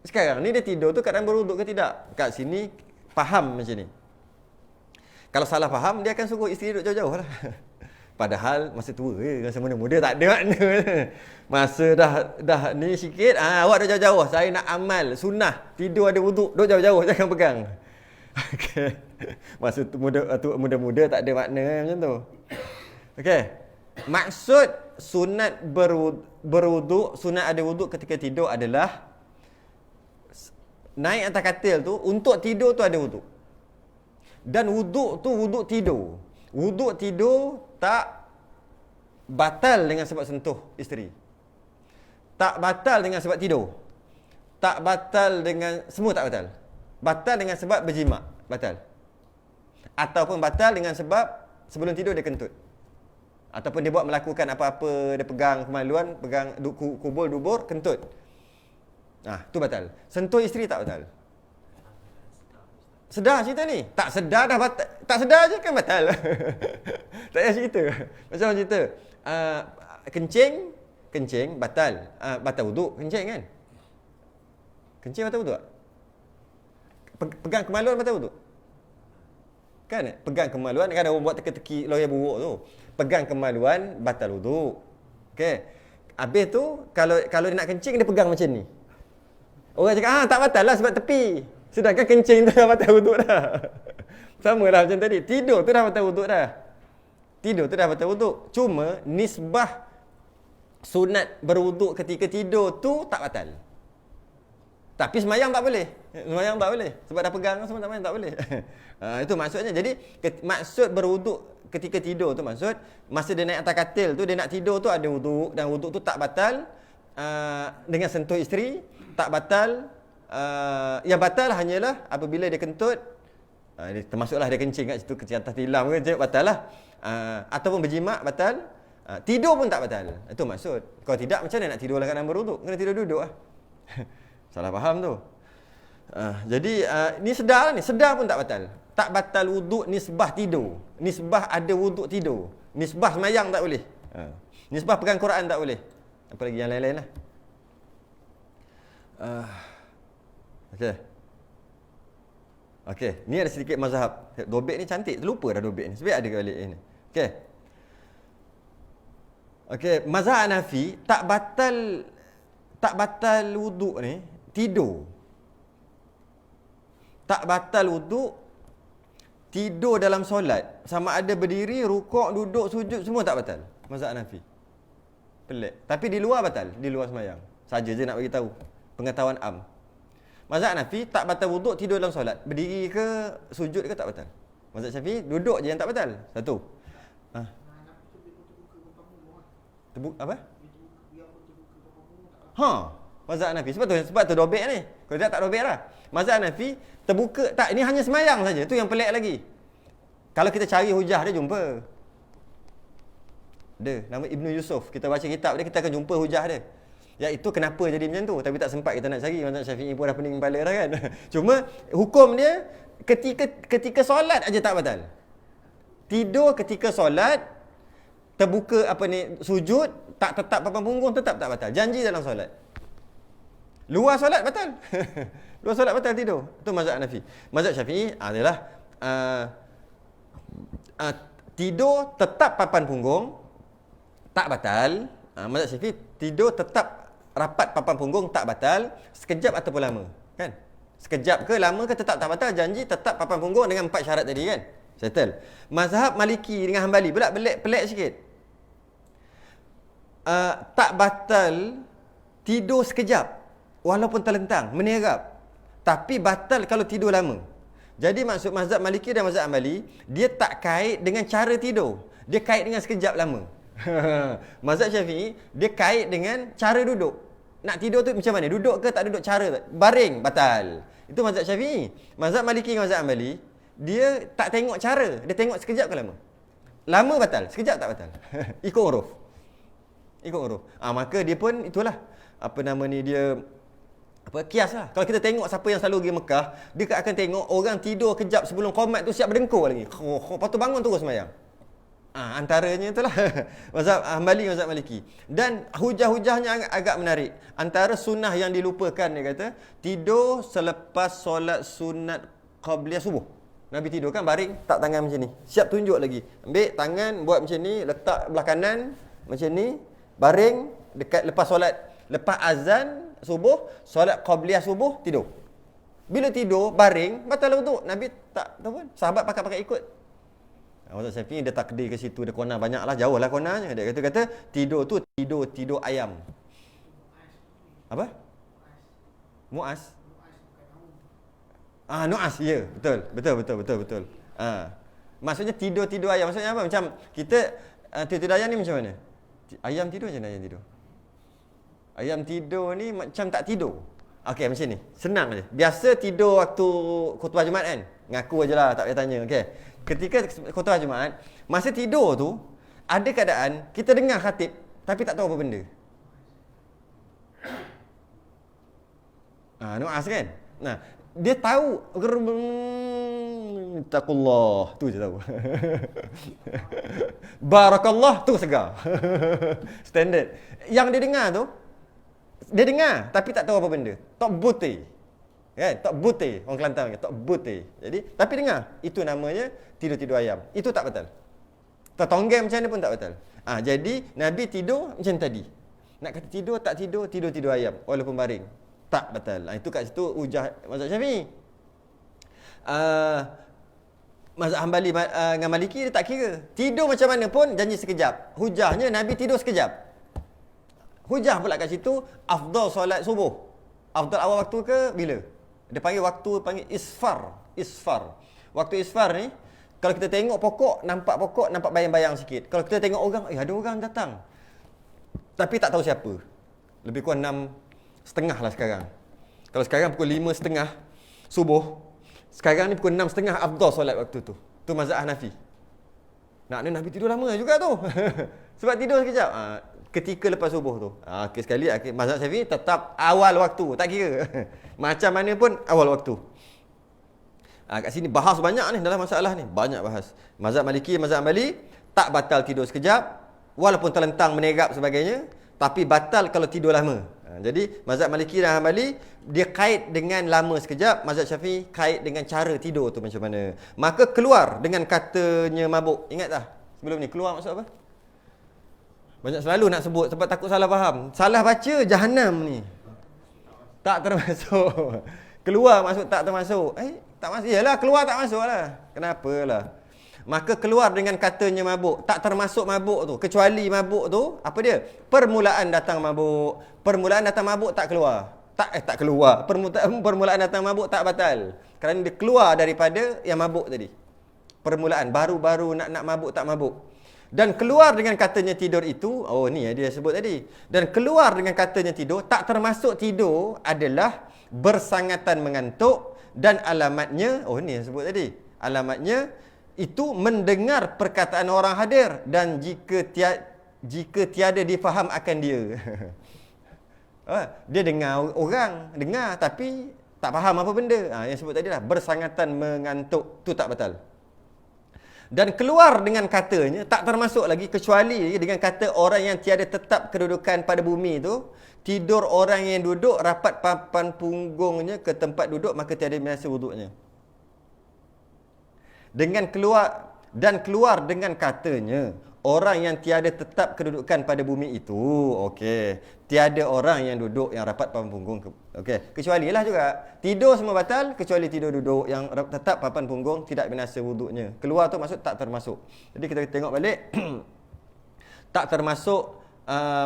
Sekarang ni dia tidur tu keadaan berwuduk ke tidak? Kat sini faham macam ni. Kalau salah faham, dia akan suruh isteri duduk jauh-jauh lah. Padahal masa tua ke, masa muda-muda tak ada makna. Masa dah ni sikit, awak duduk jauh-jauh. Saya nak amal sunnah, tidur ada wuduk, duduk jauh-jauh, jangan pegang. Okey. Masa muda-muda tak ada makna macam tu. Okey. Maksud sunat berwuduk, sunat ada wuduk ketika tidur adalah naik atas katil tu, untuk tidur tu ada wuduk. Dan wuduk tu wuduk tidur. Wuduk tidur tak batal dengan sebab sentuh isteri. Tak batal dengan sebab tidur. Tak batal dengan, semua tak batal. Batal dengan sebab berjimat, batal. Ataupun batal dengan sebab sebelum tidur dia kentut. Ataupun dia buat melakukan apa-apa, dia pegang kemaluan, pegang kubul dubur, kentut. Tu batal. Sentuh isteri tak batal. Sedar cerita ni? Tak sedar dah batal. Tak sedar je kan batal. Tak payah cerita. Macam cerita. Kencing batal. Batal wuduk, kencing kan? Kencing batal wuduk tak? Pegang kemaluan batal wuduk? Kan? Pegang kemaluan, kan orang buat teka-teki lawyer buruk tu. Pegang kemaluan batal wuduk. Okey. Habis tu kalau dia nak kencing dia pegang macam ni. Orang cakap tak batal lah sebab tepi. Sedangkan kencing tu dah batal wuduk dah. Sama lah macam tadi. Tidur tu dah batal wuduk dah. Tidur tu dah batal wuduk. Cuma nisbah sunat berwuduk ketika tidur tu tak batal. Tapi semayang tak boleh. Semayang tak boleh. Sebab dah pegang semua semayang tak boleh. Itu maksudnya. Jadi maksud berwuduk ketika tidur tu maksud masa dia naik atas katil tu, dia nak tidur tu ada wuduk, dan wuduk tu tak batal dengan sentuh isteri, tak batal. Yang batal hanyalah apabila dia kentut, termasuklah dia kencing kat situ, kencing atas tilam ke, batal lah. Ataupun berjimat batal. Tidur pun tak batal. Itu maksud. Kalau tidak, macam mana nak tidur dalam keadaan berwuduk? Kena tidur duduk lah. Salah faham tu. Jadi ni sedar ni, sedar pun tak batal. Tak batal wuduk nisbah tidur. Nisbah ada wuduk tidur. Nisbah semayang tak boleh. Nisbah pegang Quran tak boleh. Apa lagi yang lain-lain lah. Okey, ni ada sedikit mazhab. Dobek ni cantik, terlupa dah dobek ni. Sebab ada balik ni. Okey, mazhab Hanafi tak batal wuduk ni tidur. Tak batal wuduk tidur dalam solat. Sama ada berdiri, rukuk, duduk, sujud, semua tak batal. Mazhab Hanafi. Pelik. Tapi di luar batal, di luar sembahyang. Saja je nak bagi tahu. Pengetahuan am. Mazhab Hanafi tak batal wuduk tidur dalam solat. Berdiri ke, sujud ke tak batal. Mazhab Syafi'i duduk je yang tak batal. Satu. Apa? Mazhab Hanafi. Sebab tu dobek ni. Kalau tidak tak dobek lah. Mazhab Hanafi terbuka. Tak, ini hanya semayang saja. Tu yang pelik lagi. Kalau kita cari hujah dia jumpa. Dia nama Ibnu Yusuf. Kita baca kitab dia, kita akan jumpa hujah dia. Iaitu kenapa jadi macam tu. Tapi tak sempat kita nak cari. Mazhab Syafi'i pun dah pening kepala dah kan. Cuma hukum dia ketika solat aja tak batal. Tidur ketika solat, terbuka sujud, tak tetap papan punggung, tetap tak batal. Janji dalam solat. Luar solat batal. Luar solat batal tidur. Itu mazhab Hanafi. Mazhab Syafi'i adalah tidur tetap papan punggung tak batal. Mazhab Syafi'i tidur tetap rapat papan punggung tak batal, sekejap ataupun lama, kan? Sekejap ke lama ke tetap tak batal, janji tetap papan punggung dengan 4 syarat tadi, kan? Settle. Mazhab Maliki dengan Hanbali pula pelik sikit. Tak batal tidur sekejap walaupun terlentang, menerap. Tapi batal kalau tidur lama. Jadi maksud mazhab Maliki dan mazhab Hanbali, dia tak kait dengan cara tidur. Dia kait dengan sekejap lama. Mazhab Syafi'i, dia kait dengan cara duduk. Nak tidur tu macam mana? Duduk ke tak duduk, cara tak? Baring, batal. Itu mazhab Syafi'i. Mazhab Maliki dengan mazhab Hanbali, dia tak tengok cara. Dia tengok sekejap ke lama. Lama batal, sekejap tak batal. Ikut uruf. Maka dia pun itulah. Dia kias lah. Kalau kita tengok siapa yang selalu pergi Mekah, dia akan tengok orang tidur kejap sebelum qomat tu siap berdengkur lagi. Lepas tu bangun terus sembahyang. Antaranya itulah mazhab Hanbali, mazhab Maliki. Dan hujah-hujahnya agak menarik. Antara sunnah yang dilupakan, dia kata, tidur selepas solat sunat qabliyah subuh. Nabi tidur kan baring, tak tangan macam ni. Siap tunjuk lagi. Ambil tangan, buat macam ni, letak belah kanan macam ni, baring dekat lepas solat, lepas azan subuh, solat qabliyah subuh, tidur. Bila tidur baring, batal wuduk. Nabi tak tahu pun. Sahabat pakai ikut. Mazhab Syafi'i dia takdir ke situ, dia kona banyak lah, jauh lah konanya. Dia kata tidur tu tidur ayam. Apa? Mu'az. Nu'az, ya, betul. Maksudnya tidur ayam. Maksudnya apa? Macam kita tidur ayam ni macam mana? Ayam tidur macam mana ayam tidur? Ayam tidur ni macam tak tidur. Okey, macam ni. Senang je. Biasa tidur waktu khutbah Jumaat kan? Ngaku ajalah, tak payah tanya. Okey. Ketika khutbah Jumaat, masa tidur tu, ada keadaan kita dengar khatib tapi tak tahu apa benda. Nu'as kan? Nah, dia tahu taqullah, tu je tahu. Barakallah, tu segar. Standard. Yang dia dengar tu, dia dengar tapi tak tahu apa benda. Tok buti. Kan? Tok buti. Orang Kelantan panggil tok buti. Jadi, tapi dengar. Itu namanya tidur ayam. Itu tak batal. Tertonggam macam mana pun tak batal. Jadi Nabi tidur macam tadi. Nak kata tidur tak tidur ayam walaupun baring. Tak batal. Itu kat situ hujah mazhab Syafi'i. Mazhab Hanbali dengan Maliki dia tak kira. Tidur macam mana pun janji sekejap. Hujahnya Nabi tidur sekejap. Hujah pula kat situ afdal solat subuh. Afdal awal waktu ke bila? Dia panggil isfar. Waktu isfar ni, kalau kita tengok pokok, nampak bayang-bayang sikit. Kalau kita tengok orang, ada orang datang. Tapi tak tahu siapa. Lebih kurang 6:30 lah sekarang. Kalau sekarang pukul 5:30 subuh, sekarang ni pukul 6:30 afdal solat waktu tu. Tu mazhab Hanafi. Nabi tidur lama juga tu. Sebab tidur sekejap. Ketika lepas subuh tu. Akhir sekali, mazhab Syafi'i tetap awal waktu. Tak kira. Macam mana pun awal waktu. Kat sini bahas banyak ni dalam masalah ni. Banyak bahas. Mazhab Maliki, mazhab Hanbali, tak batal tidur sekejap. Walaupun terlentang, menerap sebagainya. Tapi batal kalau tidur lama. Jadi, mazhab Maliki dan Hanbali, dia kait dengan lama sekejap. Mazhab Syafi'i kait dengan cara tidur tu macam mana. Maka keluar dengan katanya mabuk. Ingat tak? Sebelum ni, keluar maksud apa? Banyak selalu nak sebut sebab takut salah faham. Salah baca Jahannam ni. Tak termasuk. Keluar maksud tak termasuk. Tak masuk. Yalah, keluar tak masuk lah. Kenapalah. Maka keluar dengan katanya mabuk. Tak termasuk mabuk tu. Kecuali mabuk tu, apa dia? Permulaan datang mabuk. Permulaan datang mabuk tak keluar. Tak keluar. Permulaan datang mabuk tak batal. Kerana dia keluar daripada yang mabuk tadi. Permulaan. Baru-baru nak mabuk tak mabuk. Dan keluar dengan katanya tidur itu, ni dia sebut tadi. Dan keluar dengan katanya tidur, tak termasuk tidur adalah bersangatan mengantuk dan alamatnya, ni yang sebut tadi. Alamatnya itu mendengar perkataan orang hadir dan jika jika tiada difaham akan dia. Dia dengar orang, dengar tapi tak faham apa benda. Yang sebut tadi lah, bersangatan mengantuk, tu tak batal. Dan keluar dengan katanya, tak termasuk lagi kecuali dengan kata orang yang tiada tetap kedudukan pada bumi tu, tidur orang yang duduk rapat papan punggungnya ke tempat duduk, maka tiada binasa wuduknya. Keluar dengan katanya, orang yang tiada tetap kedudukan pada bumi itu, okey, tiada orang yang duduk yang rapat papan punggung, okey, kecuali lah juga tidur semua batal kecuali tidur duduk yang tetap papan punggung, tidak binasa wuduknya. Keluar tu maksud tak termasuk. Jadi kita tengok balik tak termasuk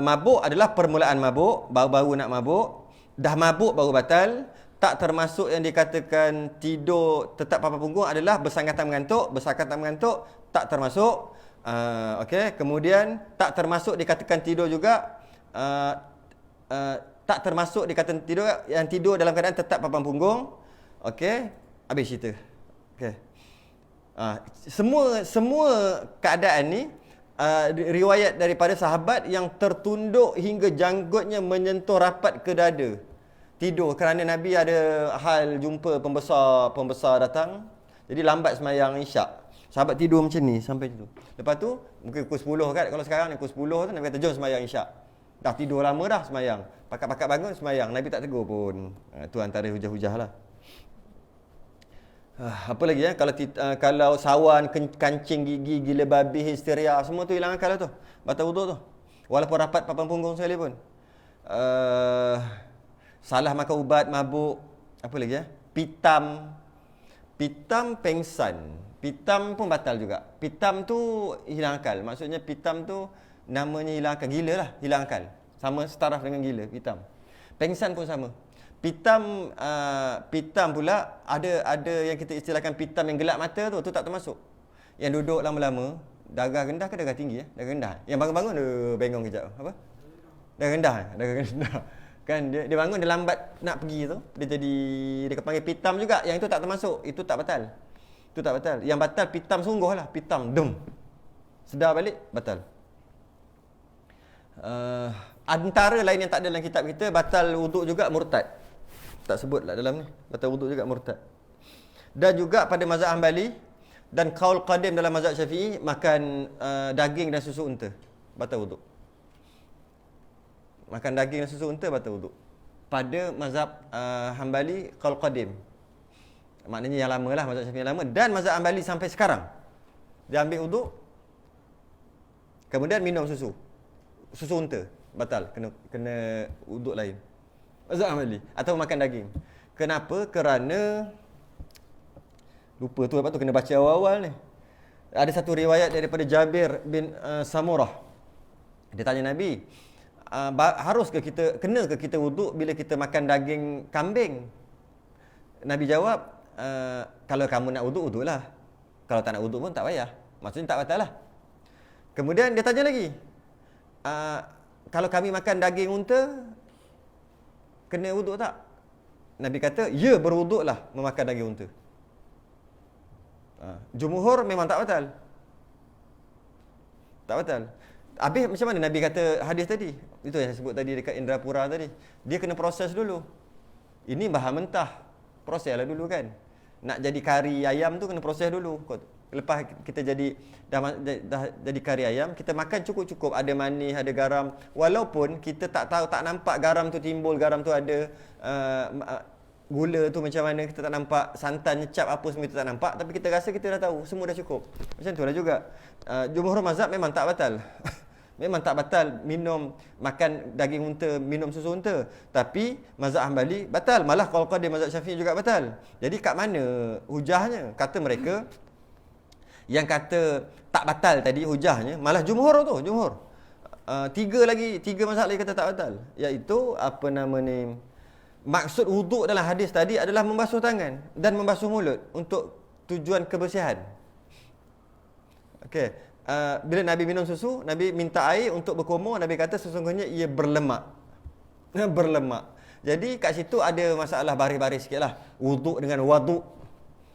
mabuk adalah permulaan mabuk, baru-baru nak mabuk, dah mabuk baru batal. Tak termasuk yang dikatakan tidur tetap papan punggung adalah bersangatan mengantuk tak termasuk. Okey, kemudian tak termasuk dikatakan tidur juga, tak termasuk dikatakan tidur yang tidur dalam keadaan tetap papan punggung. Okey, habis cerita. Okey. Semua keadaan ni riwayat daripada sahabat yang tertunduk hingga janggutnya menyentuh rapat ke dada. Tidur kerana Nabi ada hal jumpa pembesar datang. Jadi lambat sembahyang Isyak. Sahabat tidur macam ni sampai tu. Lepas tu mungkin pukul 10 kan, kalau sekarang ni pukul 10 tu Nabi kata jom sembahyang Isyak. Dah tidur lama dah sembahyang. Pakat-pakat bangun sembahyang. Nabi tak tegur pun. Tu antara hujah-hujah lah. Apa lagi kalau sawan, kancing gigi, gila babi, histeria, semua tu hilang akal tu. Batal wuduk tu. Walaupun rapat papan punggung sekali pun. Salah makan ubat, mabuk, apa lagi pitam, pengsan. Pitam pun batal juga. Pitam tu hilang akal. Maksudnya pitam tu namanya hilang akal. Gila lah, hilang akal. Sama setaraf dengan gila, pitam. Pengsan pun sama. Pitam pula ada yang kita istilahkan pitam yang gelap mata tu tak termasuk. Yang duduk lama-lama, darah rendah ke darah tinggi? Darah rendah. Yang bangun-bangun bengong kejap. Apa? Darah rendah. Kan dia bangun, dia lambat nak pergi tu, dia panggil pitam juga. Yang itu tak termasuk, itu tak batal. Yang batal pitam sungguh lah, pitam dem. Sedar balik batal. Antara lain yang tak ada dalam kitab kita, batal wuduk juga murtad. Tak sebut lah dalam ni. Batal wuduk juga murtad. Dan juga pada mazhab Hanbali dan qaul qadim dalam mazhab Syafi'i, makan daging dan susu unta batal wuduk. Makan daging dan susu unta batal wuduk. Pada mazhab Hanbali qaul qadim. Maknanya yang lama lah, mazhab Syafi'i yang lama. Dan mazhab Hanbali sampai sekarang, dia ambil wuduk, kemudian minum susu unta, batal, kena wuduk lain. Mazhab Hanbali. Atau makan daging. Kenapa? Kerana lupa tu, lepas tu kena baca awal-awal ni. Ada satu riwayat daripada Jabir bin Samurah. Dia tanya Nabi, kena ke kita wuduk bila kita makan daging kambing? Nabi jawab, kalau kamu nak wuduk, wuduklah. Kalau tak nak wuduk pun tak payah. Maksudnya tak batal lah. Kemudian dia tanya lagi, kalau kami makan daging unta, kena wuduk tak? Nabi kata, ya, berwuduklah memakan daging unta. Jumhur memang tak batal. Tak batal. Habis macam mana Nabi kata hadis tadi? Itu yang saya sebut tadi dekat Indrapura tadi. Dia kena proses dulu. Ini bahan mentah. Proseslah dulu kan. Nak jadi kari ayam tu kena proses dulu. Lepas kita dah jadi kari ayam, kita makan cukup-cukup. Ada manis, ada garam. Walaupun kita tak tahu, tak nampak garam tu timbul, garam tu ada, gula tu macam mana, kita tak nampak, santan, nyecap apa semua kita tak nampak, tapi kita rasa kita dah tahu, semua dah cukup. Macam tu lah juga. Jumhur mazhab memang tak batal. Memang tak batal makan daging unta, minum susu unta. Tapi mazhab Hanbali batal. Malah kalau qadim mazhab Syafi'i juga batal. Jadi kat mana hujahnya? Kata mereka, yang kata tak batal tadi hujahnya, malah jumhur tu, jumhur. Tiga mazhab lagi kata tak batal. Iaitu apa nama ni? Maksud wuduk dalam hadis tadi adalah membasuh tangan dan membasuh mulut untuk tujuan kebersihan. Okey. Bila Nabi minum susu, Nabi minta air untuk berkumur, Nabi kata sesungguhnya ia berlemak. Berlemak. Jadi kat situ ada masalah baris-baris sikit lah. Wuduk dengan waduk.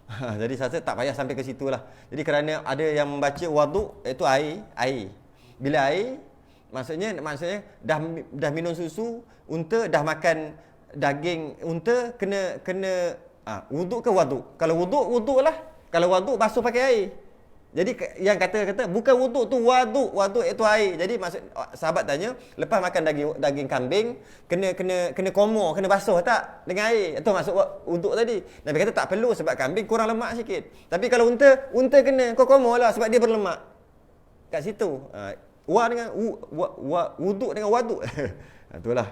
Jadi saya rasa tak payah sampai ke situ lah. Jadi kerana ada yang membaca waduk, iaitu air. Bila air, Maksudnya dah minum susu unta, dah makan daging unta, kena wuduk ke waduk? Kalau wuduk lah. Kalau waduk basuh pakai air. Jadi yang kata bukan wuduk tu, waduk itu air. Jadi maksud sahabat tanya, lepas makan daging kambing kena komor, kena basuh tak dengan air. Itu maksud wuduk tadi. Nabi kata tak perlu sebab kambing kurang lemak sikit. Tapi kalau unta kena kau komor lah sebab dia berlemak. Kat situ. Dengan wuduk dengan waduk. Itulah.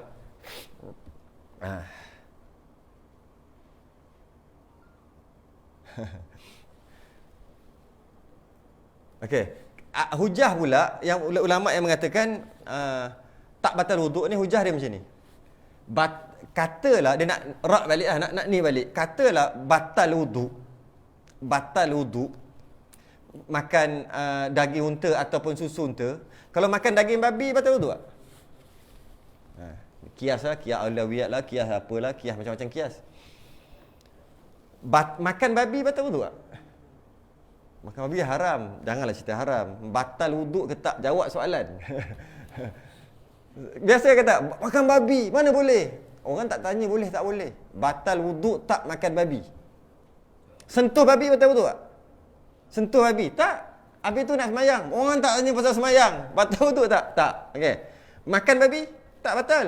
Okey. Hujah pula yang ulama yang mengatakan tak batal wuduk ni, hujah dia macam ni. Katalah dia nak rak balik lah, nak ni balik. Katalah batal wuduk makan daging unta ataupun susu unta. Kalau makan daging babi batal wuduk tak? Kias lah, kias aulawiyat lah, kias apalah, kias macam-macam kias. Makan babi batal wuduk tak? Makan babi haram. Janganlah cerita haram. Batal wuduk ke tak? Jawab soalan. Biasa kata, makan babi, mana boleh? Orang tak tanya boleh tak boleh. Batal wuduk tak makan babi. Sentuh babi batal wuduk tak? Sentuh babi? Tak. Habis tu nak semayang. Orang tak tanya pasal semayang. Batal wuduk tak? Tak. Okey. Makan babi? Tak batal.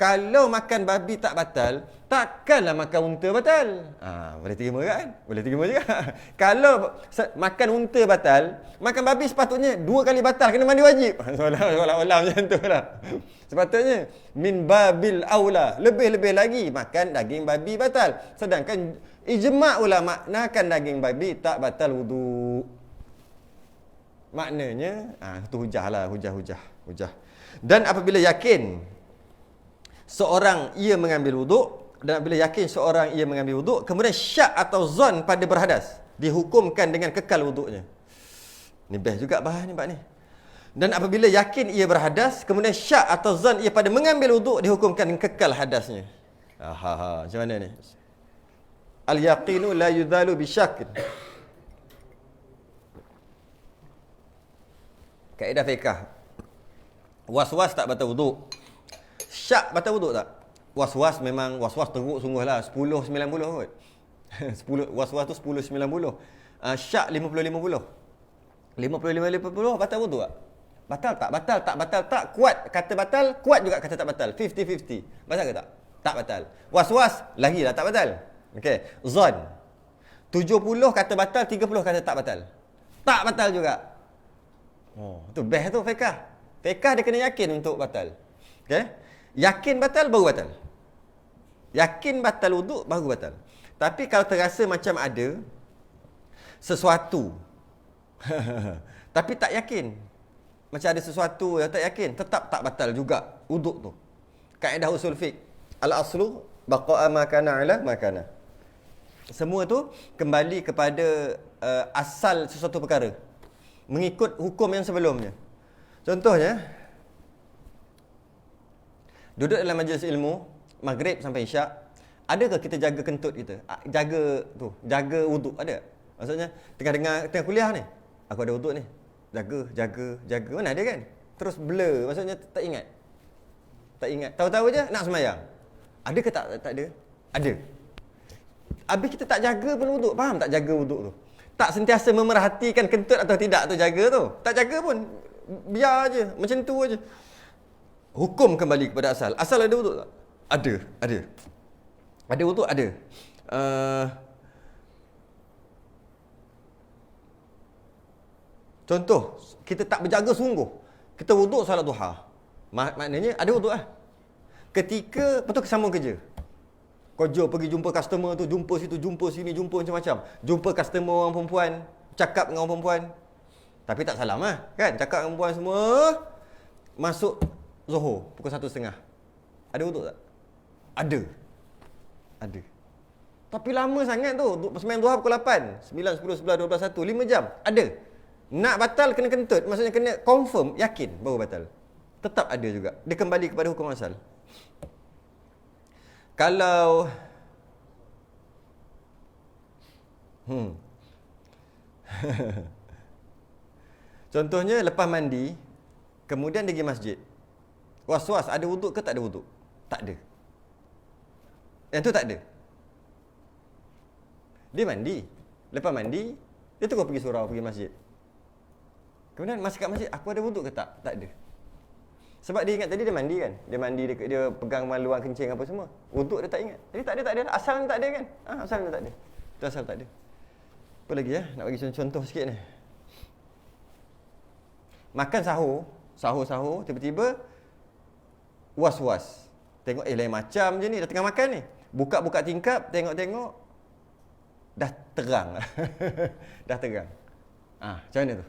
Kalau makan babi tak batal, takkanlah makan unta batal. Boleh terima kan? Boleh terima juga. Kalau makan unta batal, makan babi sepatutnya 2 kali batal, kena mandi wajib. Seolah-olah macam tu lah. Sepatutnya min babil aula, lebih-lebih lagi makan daging babi batal. Sedangkan ijma' ulama makan daging babi tak batal wudu. Maknanya itu hujah lah, hujah. Dan apabila yakin seorang ia mengambil wuduk, dan bila yakin seorang ia mengambil wuduk, kemudian syak atau zon pada berhadas, dihukumkan dengan kekal wuduknya. Ni best juga bahas ni Pak ni. Dan apabila yakin ia berhadas, kemudian syak atau zon ia pada mengambil wuduk, dihukumkan dengan kekal hadasnya. Macam mana ni? Al-yaqinu la yudhalu bisyak. Kaedah fiqh. Was-was tak batal wuduk. Syak batal wuduk tak? Was-was memang was-was teruk sungguh lah. 10-90 kot. 10, was-was tu 10-90. Syak 50-50. 50-50 batal wuduk tak? Batal tak? Batal tak? Kuat kata batal, kuat juga kata tak batal. 50-50. Batal ke tak? Tak batal. Was-was lagi lah tak batal. Okey. Zon. 70 kata batal, 30 kata tak batal. Tak batal juga. Tu best tu fiqh. Fiqh dia kena yakin untuk batal. Okey? Yakin batal baru batal. Yakin batal wuduk baru batal. Tapi kalau terasa macam ada sesuatu tapi tak yakin, macam ada sesuatu yang tak yakin, tetap tak batal juga wuduk tu. Kaedah usul fiqh, al-aslu baqa'a ma kana ala ma kana. Semua tu kembali kepada asal sesuatu perkara, mengikut hukum yang sebelumnya. Contohnya, duduk dalam majlis ilmu, maghrib sampai isyak, adakah kita jaga kentut kita? Jaga wuduk, ada? Maksudnya, tengah kuliah ni, aku ada wuduk ni. Jaga. Mana ada kan? Terus blur, maksudnya tak ingat. Tahu-tahu je nak semayang. Ada ke tak ada? Ada. Habis kita tak jaga pun wuduk. Faham tak jaga wuduk tu? Tak sentiasa memerhatikan kentut atau tidak tu jaga tu. Tak jaga pun. Biar je. Macam tu aje. Hukum kembali kepada asal. Asal ada wuduk tak? Ada. Ada wuduk? Ada. Contoh, kita tak berjaga sungguh. Kita wuduk solat duha. Maknanya ada wuduk lah. Ketika, betul kesambung kerja. Kerja pergi jumpa customer tu, jumpa situ, jumpa sini, jumpa macam-macam. Jumpa customer orang perempuan, cakap dengan orang perempuan. Tapi tak salam lah, kan? Cakap dengan perempuan semua. Masuk Zuhur, pukul 1.30. Ada wuduk tak? Ada. Tapi lama sangat tu. Sembahyang duha pukul 8. 9, 10, 11, 12, 1. 5 jam. Ada. Nak batal kena kentut. Maksudnya kena confirm, yakin baru batal. Tetap ada juga. Dia kembali kepada hukum asal. Kalau contohnya lepas mandi, kemudian dia pergi masjid. Was-was ada wuduk ke tak ada wuduk? Tak ada. Yang tu tak ada. Dia mandi. Lepas mandi, dia terus pergi surau, pergi masjid. Kemudian masa kat masjid, aku ada wuduk ke tak? Tak ada. Sebab dia ingat tadi dia mandi kan. Dia mandi, dia pegang maluan kencing apa semua. Wuduk dia tak ingat. Jadi tak ada. Asalnya tak ada kan? Asalnya tak ada. Itu asal tak ada. Apa lagi ya? Nak bagi contoh sikit ni. Makan sahur, tiba-tiba was-was. Tengok lain macam je ni, dah tengah makan ni. Buka-buka tingkap, tengok-tengok dah terang. Dah terang. Macam mana tu?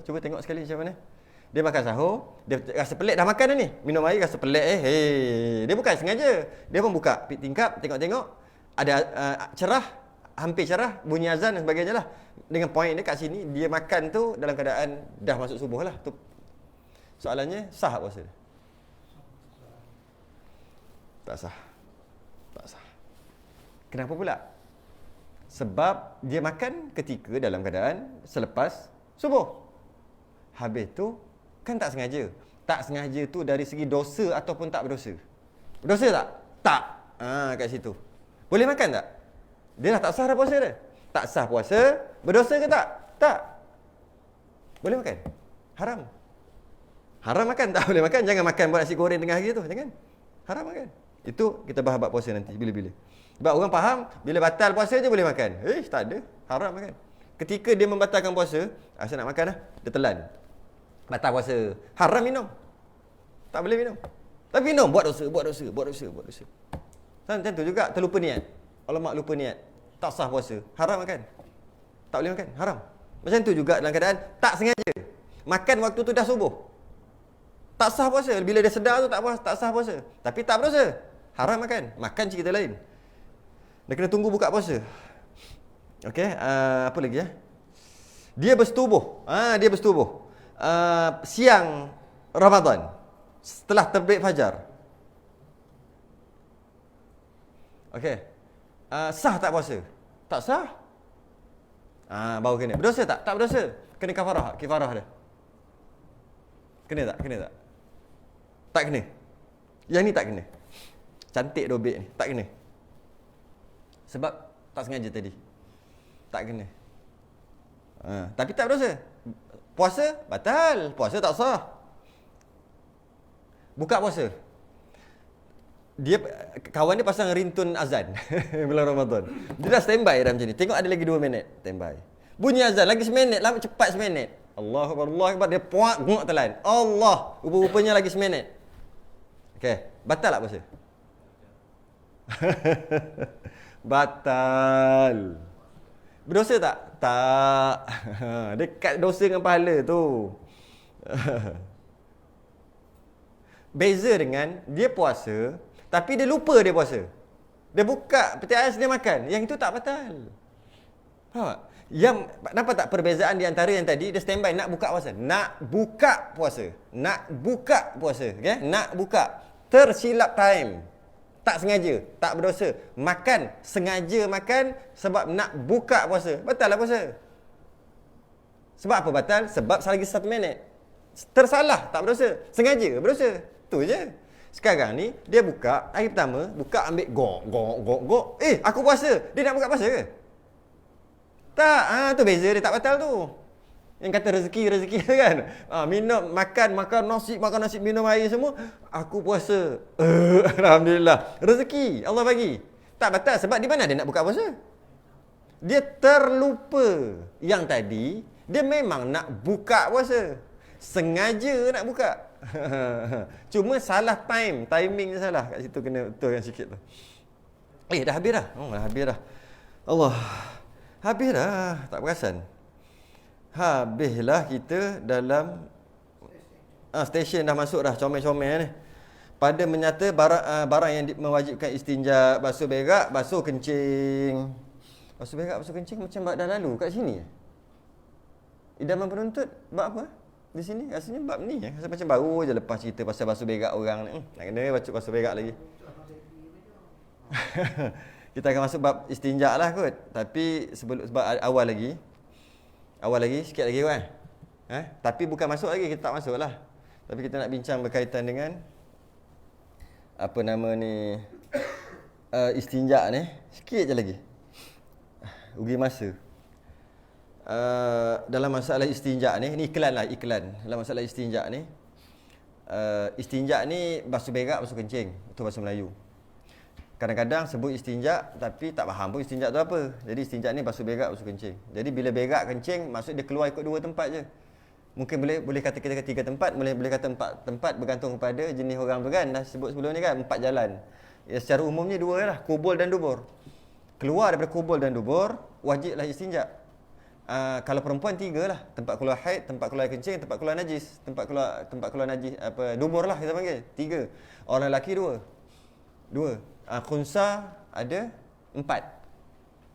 Cuba tengok sekali macam mana. Dia makan sahur, dia rasa pelik dah makan dah ni. Minum air rasa pelik dia bukan sengaja. Dia pun buka tingkap, tengok-tengok ada cerah, hampir cerah, bunyi azan dan sebagainya lah. Dengan poin dia kat sini, dia makan tu dalam keadaan dah masuk subuh lah tu. Soalannya, sah tak puasa? Tak sah. Kenapa pula? Sebab dia makan ketika dalam keadaan selepas subuh. Habis tu kan tak sengaja. Tak sengaja tu dari segi dosa ataupun tak berdosa. Berdosa tak? Tak. Kat situ. Boleh makan tak? Dia dah tak sah dah puasa dia. Tak sah puasa, berdosa ke tak? Tak. Boleh makan? Haram. Haram makan, tak boleh makan. Jangan makan buat nasi goreng tengah hari tu. Jangan. Haram makan. Itu kita bahas bab puasa nanti, bila-bila. Sebab orang faham, bila batal puasa je boleh makan. Tak ada. Haram makan. Ketika dia membatalkan puasa, saya nak makan dah, dia telan. Batal puasa. Haram minum. Tak boleh minum. Tapi minum, buat dosa. Macam tu juga, terlupa niat. Alamak lupa niat. Tak sah puasa. Haram makan. Tak boleh makan. Haram. Macam tu juga dalam keadaan tak sengaja. Makan waktu tu dah subuh. Tak sah puasa. Bila dia sedar tu tak sah puasa. Tapi tak berdosa. Haram makan. Makan cerita lain. Dia kena tunggu buka puasa. Okey, apa lagi ya? Dia bersetubuh. Dia bersetubuh. Siang Ramadan. Setelah terbit fajar. Okey. Sah tak puasa? Tak sah. Baru kena. Berdosa tak? Tak berdosa. Kena kifarah dia. Kena tak? Tak kena. Yang ni tak kena. Cantik dobek ni. Tak kena. Sebab tak sengaja tadi. Tak kena. Tapi tak berdosa. Puasa batal. Puasa tak sah. Buka puasa. Dia kawan dia pasang ringtone azan bulan Ramadan. Dia dah standby dah macam ni. Tengok ada lagi 2 minit standby. Bunyi azan lagi seminit, lama cepat seminit. Allahu Akbar, dia puak ngok telan. Allah, rupa-rupanya lagi seminit. Okey, batal tak puasa? Batal. Berdosa tak? Tak. Dekat dosa dengan pahala tu. Beza dengan dia puasa tapi dia lupa dia puasa. Dia buka peti ais, dia makan. Yang itu tak batal. Faham tak? Yang nampak tak perbezaan di antara yang tadi dia standby nak buka puasa. Nak buka puasa. Okey? Nak buka. Tersilap time. Tak sengaja, tak berdosa. Makan, sengaja makan sebab nak buka puasa. Batal lah puasa. Sebab apa batal? Sebab lagi 1 minit. Tersalah, tak berdosa. Sengaja, berdosa. Tu je. Sekarang ni, dia buka, hari pertama, buka ambil gok. Aku puasa. Dia nak buka puasa ke? Tak. Tu beza dia tak batal tu. Yang kata rezeki kan. Makan nasi, minum air semua. Aku puasa. Alhamdulillah. Rezeki Allah bagi. Tak batal sebab di mana dia nak buka puasa? Dia terlupa. Yang tadi, dia memang nak buka puasa. Sengaja nak buka. Cuma salah timing je salah. Kat situ kena betulkan sikit tu. Dah habis dah. Dah habis dah. Allah. Habis dah. Tak perasan. Habislah kita dalam stesen dah masuk dah. Comel-comel ni. Pada menyata barang yang mewajibkan istinja, basuh berak, basuh kencing. Basuh berak, basuh kencing macam dah lalu kat sini. Idaman penuntut bab apa? Di sini rasanya bab ni rasa macam baru je lepas cerita pasal basuh berak orang ni. Nak kena baca basuh berak lagi. Kita akan masuk bab istinja lah kot. Tapi sebab awal lagi sikit lagi kan. Tapi bukan masuk lagi, kita tak masuk lah. Tapi kita nak bincang berkaitan dengan apa nama ni, istinja ni. Sikit je lagi, rugi masa. Dalam masalah istinja ni iklan lah, iklan. Dalam masalah istinja ni, istinja ni basuh berak, basuh kencing, itu bahasa Melayu. Kadang-kadang sebut istinja tapi tak faham pun istinja tu apa. Jadi istinja ni basuh berak, basuh kencing. Jadi bila berak, kencing, maksud dia keluar ikut 2 tempat je. Mungkin boleh kata kita 3 tempat, boleh kata 4 tempat, bergantung kepada jenis orang tu kan. Dah sebut sebelum ni kan 4 jalan. Ya, secara umumnya 2 lah, kubul dan dubur. Keluar daripada kubul dan dubur, wajiblah istinja. Kalau perempuan 3 lah, tempat keluar haid, tempat keluar kencing, tempat keluar najis. Tempat keluar najis, apa, dubur lah kita panggil, 3. Orang lelaki 2. Khunsa ada 4.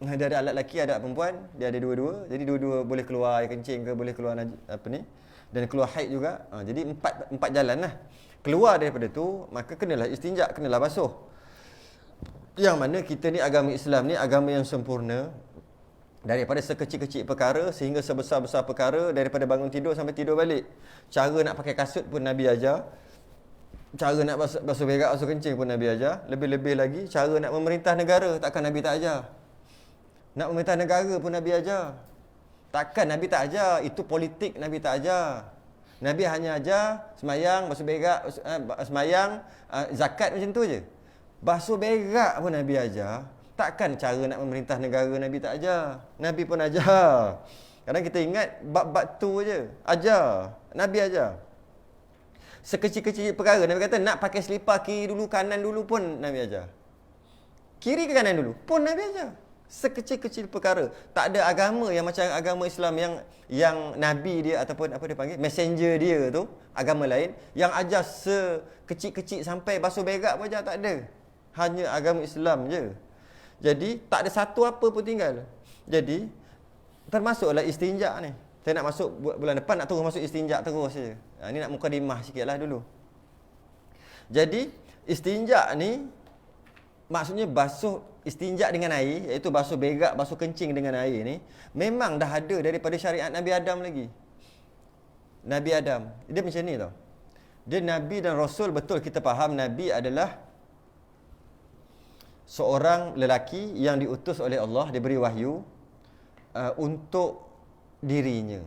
Dia ada alat lelaki, ada perempuan, dia ada 2-2. Jadi 2-2 boleh keluar air kencing ke, boleh keluar apa ni, dan keluar haid juga. Jadi 4 jalan lah. Keluar daripada tu, maka kenalah istinja, kenalah basuh. Yang mana kita ni, agama Islam ni agama yang sempurna. Daripada sekecil-kecil perkara sehingga sebesar-besar perkara, daripada bangun tidur sampai tidur balik. Cara nak pakai kasut pun Nabi ajar. Cara nak basuh berak, basuh kencing pun Nabi ajar. Lebih-lebih lagi, cara nak memerintah negara, takkan Nabi tak ajar. Nak memerintah negara pun Nabi ajar. Takkan Nabi tak ajar. Itu politik, Nabi tak ajar. Nabi hanya ajar semayang, basuh berak, semayang, zakat, macam tu je. Basuh berak pun Nabi ajar. Takkan cara nak memerintah negara Nabi tak ajar. Nabi pun ajar. Kadang kita ingat bab-bab tu je. Ajar. Nabi ajar. Sekecil-kecil perkara, Nabi kata nak pakai selipar kiri dulu, kanan dulu pun Nabi ajar. Kiri ke kanan dulu pun Nabi ajar. Sekecil-kecil perkara. Tak ada agama yang macam agama Islam yang Nabi dia ataupun apa dia panggil, messenger dia tu, agama lain yang ajar sekecil-kecil sampai basuh berak pun ajar, tak ada. Hanya agama Islam je. Jadi tak ada satu apa pun tinggal. Jadi termasuklah istinja ni. Saya nak masuk bulan depan, nak terus masuk istinja terus je. Ni nak mukadimah sikit lah dulu. Jadi istinja ni maksudnya basuh, istinja dengan air, iaitu basuh berak, basuh kencing dengan air ni, memang dah ada daripada syariat Nabi Adam lagi. Nabi Adam, dia macam ni tau. Dia Nabi dan Rasul, betul kita faham Nabi adalah seorang lelaki yang diutus oleh Allah, diberi wahyu untuk dirinya.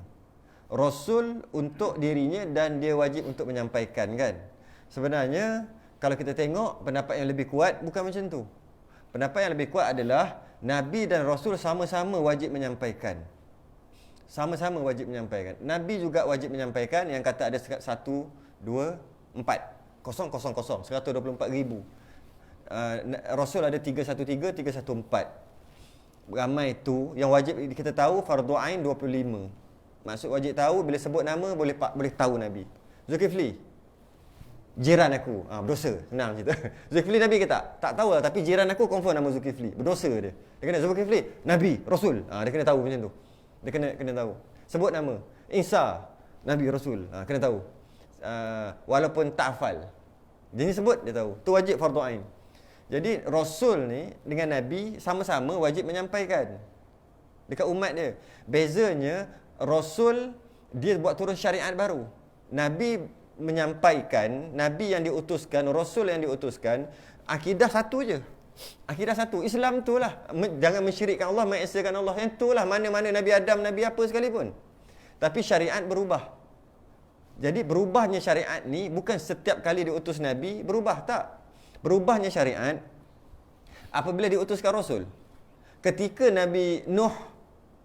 Rasul untuk dirinya dan dia wajib untuk menyampaikan kan. Sebenarnya kalau kita tengok pendapat yang lebih kuat bukan macam tu. Pendapat yang lebih kuat adalah Nabi dan Rasul sama-sama wajib menyampaikan. Sama-sama wajib menyampaikan. Nabi juga wajib menyampaikan, yang kata ada 1, 2, 4. 000, 124,000. Rasul ada 313, 314. Ramai tu. Yang wajib kita tahu fardu ain 25. Maksud wajib tahu, bila sebut nama boleh tahu Nabi. Zulkifli, jiran aku, berdosa. Senang cerita. Zulkifli Nabi ke tak? Tak tahu lah, tapi jiran aku confirm nama Zulkifli. Berdosa dia. Dia kena Zulkifli, Nabi, Rasul. Dia kena tahu macam tu. Dia kena tahu. Sebut nama. Isa, Nabi, Rasul. Kena tahu. Walaupun tak hafal. Dia ni sebut, dia tahu. Tu wajib fardu ain. Jadi Rasul ni dengan Nabi sama-sama wajib menyampaikan dekat umat dia. Bezanya Rasul dia buat turun syariat baru. Nabi menyampaikan, Nabi yang diutuskan, Rasul yang diutuskan, akidah satu je. Akidah satu. Islam tu lah. Jangan mensyirikkan Allah, mengesakan Allah. Yang tu lah, mana-mana Nabi Adam, Nabi apa sekalipun. Tapi syariat berubah. Jadi berubahnya syariat ni bukan setiap kali diutus Nabi berubah, tak. Berubahnya syariat apabila diutuskan Rasul. Ketika Nabi Nuh,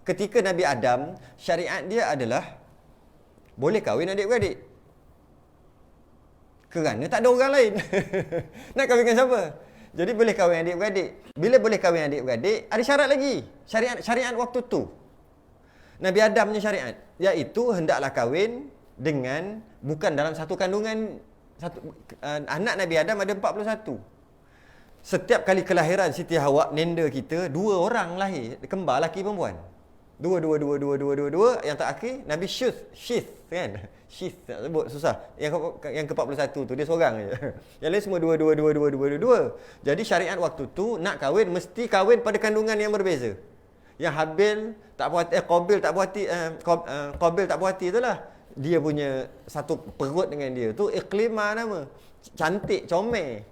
ketika Nabi Adam, syariat dia adalah boleh kahwin adik-beradik. Kerana tak ada orang lain. Nak kahwinkan siapa? Jadi boleh kahwin adik-beradik. Bila boleh kahwin adik-beradik, ada syarat lagi. Syariat waktu tu. Nabi Adam punya syariat, iaitu hendaklah kahwin dengan, bukan dalam satu kandungan. Anak Nabi Adam ada 41. Setiap kali kelahiran Siti Hawa, nenda kita, 2 orang lahir, kembar laki perempuan. 2. Yang terakhir Nabi Syith kan. Syith nak sebut susah. Yang ke-41 tu dia seorang je. Yang lain semua 2. Jadi syariat waktu tu nak kahwin mesti kahwin pada kandungan yang berbeza. Yang Habil tak puas hati, Qabil tak puas hati itulah. dia punya satu perut dengan dia tu Iklimah nama. Cantik, comel.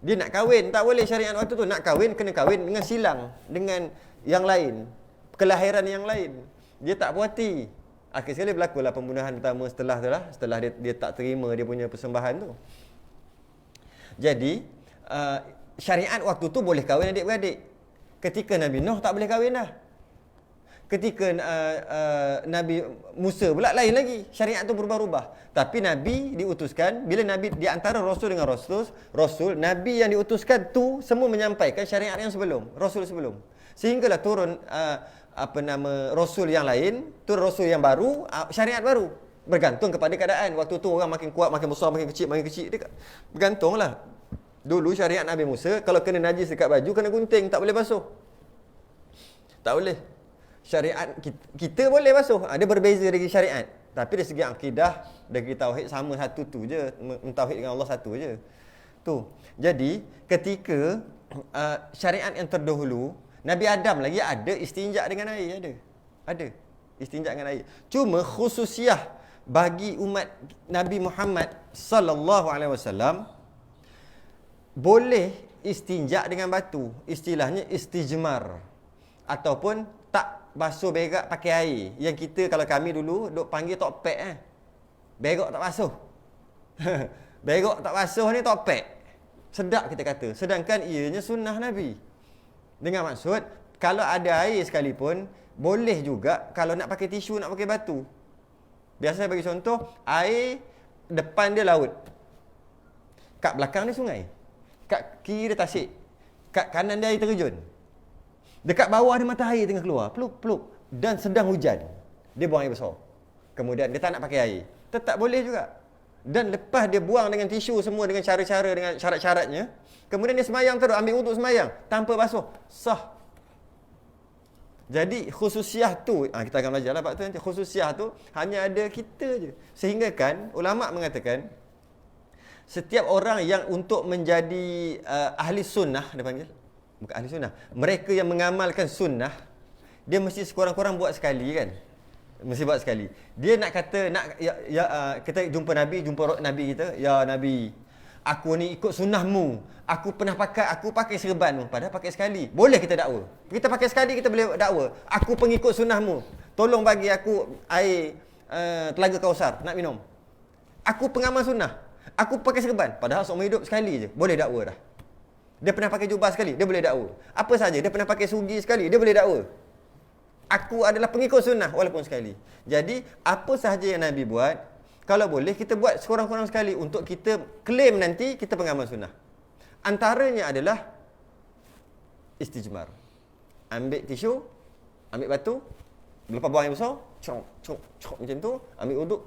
Dia nak kahwin, tak boleh syariat waktu tu. Nak kahwin, kena kahwin dengan silang, dengan yang lain, kelahiran yang lain. Dia tak puati. Akhir sekali berlakulah pembunuhan pertama setelah tu lah, setelah dia tak terima dia punya persembahan tu. Jadi syariat waktu tu boleh kahwin adik-beradik. Ketika Nabi Nuh tak boleh kahwin dah. Ketika Nabi Musa pula lain lagi, syariat tu berubah-ubah. Tapi Nabi diutuskan, bila Nabi di antara Rasul dengan Rasul, Nabi yang diutuskan tu semua menyampaikan syariat yang sebelum, Rasul sebelum. Sehinggalah turun Rasul yang lain, turun Rasul yang baru, syariat baru. Bergantung kepada keadaan. Waktu tu orang makin kuat, makin besar, makin kecil, dia bergantunglah. Dulu syariat Nabi Musa, kalau kena najis dekat baju, kena gunting, tak boleh basuh. Tak boleh. Syariat kita boleh basuh. Dia berbeza dari syariat. Tapi dari segi akidah, dari tauhid sama satu tu je. Mentauhidkan Allah satu je. Tu. Jadi, ketika syariat yang terdahulu, Nabi Adam lagi ada istinja dengan air, ada. Istinja dengan air. Cuma khususiah bagi umat Nabi Muhammad sallallahu alaihi wasallam boleh istinja dengan batu. Istilahnya istijmar. Ataupun tak basuh berak pakai air. Yang kita kalau kami dulu duk panggil tokpek berak tak basuh. Berak tak basuh ni tokpek. Sedap kita kata. Sedangkan ianya sunnah Nabi. Dengan maksud kalau ada air sekalipun boleh juga kalau nak pakai tisu, nak pakai batu. Biasa bagi contoh, air depan dia laut. Kat belakang dia sungai. Kat kiri dia tasik. Kat kanan dia air terjun. Dekat bawah ada matahari tengah keluar, peluk-peluk, dan sedang hujan. Dia buang air besar. Kemudian dia tak nak pakai air. Tetap boleh juga. Dan lepas dia buang dengan tisu semua dengan cara-cara, dengan syarat-syaratnya, kemudian dia semayang terus, ambil wuduk semayang tanpa basuh. Sah. Jadi khususiah tu, kita akan belajar lah Pak tu nanti. Khususiah tu hanya ada kita je. Sehingga kan ulama' mengatakan setiap orang yang untuk menjadi ahli sunnah, dia panggil, bukan ahli sunnah, mereka yang mengamalkan sunnah, dia mesti sekurang-kurang buat sekali kan. Mesti buat sekali. Dia nak kata, kita jumpa Nabi kita, ya Nabi, aku ni ikut sunnahmu. Aku pakai serban. Padahal pakai sekali. Boleh kita dakwa. Kita pakai sekali, kita boleh dakwa. Aku pengikut sunnahmu. Tolong bagi aku air Telaga Kausar nak minum. Aku pengamal sunnah. Aku pakai serban. Padahal seumur hidup sekali je. Boleh dakwa dah. Dia pernah pakai jubah sekali, dia boleh dakwa. Apa saja, dia pernah pakai sugi sekali, dia boleh dakwa. Aku adalah pengikut sunnah walaupun sekali. Jadi, apa sahaja yang Nabi buat, kalau boleh kita buat sekurang-kurang sekali untuk kita claim nanti kita pengamal sunnah. Antaranya adalah istijmar. Ambil tisu, ambil batu, lepas buang air besar, cok macam tu, ambil uduk,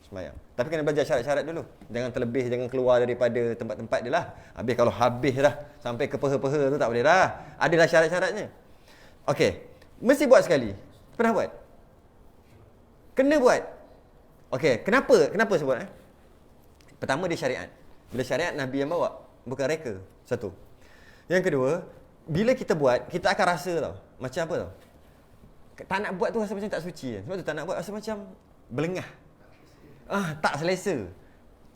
semayang. Tapi kena belajar syarat-syarat dulu. Jangan terlebih, jangan keluar daripada tempat-tempat dia lah. Kalau habis dah sampai ke peha-peha tu tak boleh dah. Adalah syarat-syaratnya. Okey. Mesti buat sekali. Pernah buat? Kena buat. Okey, kenapa sebut? Pertama dia syariat. Bila syariat Nabi yang bawa, bukan reka. Satu. Yang kedua, bila kita buat, kita akan rasa tau. Macam apa tau? Tak nak buat tu rasa macam tak suci kan? Sebab tu tak nak buat rasa macam belengah. Tak selesa.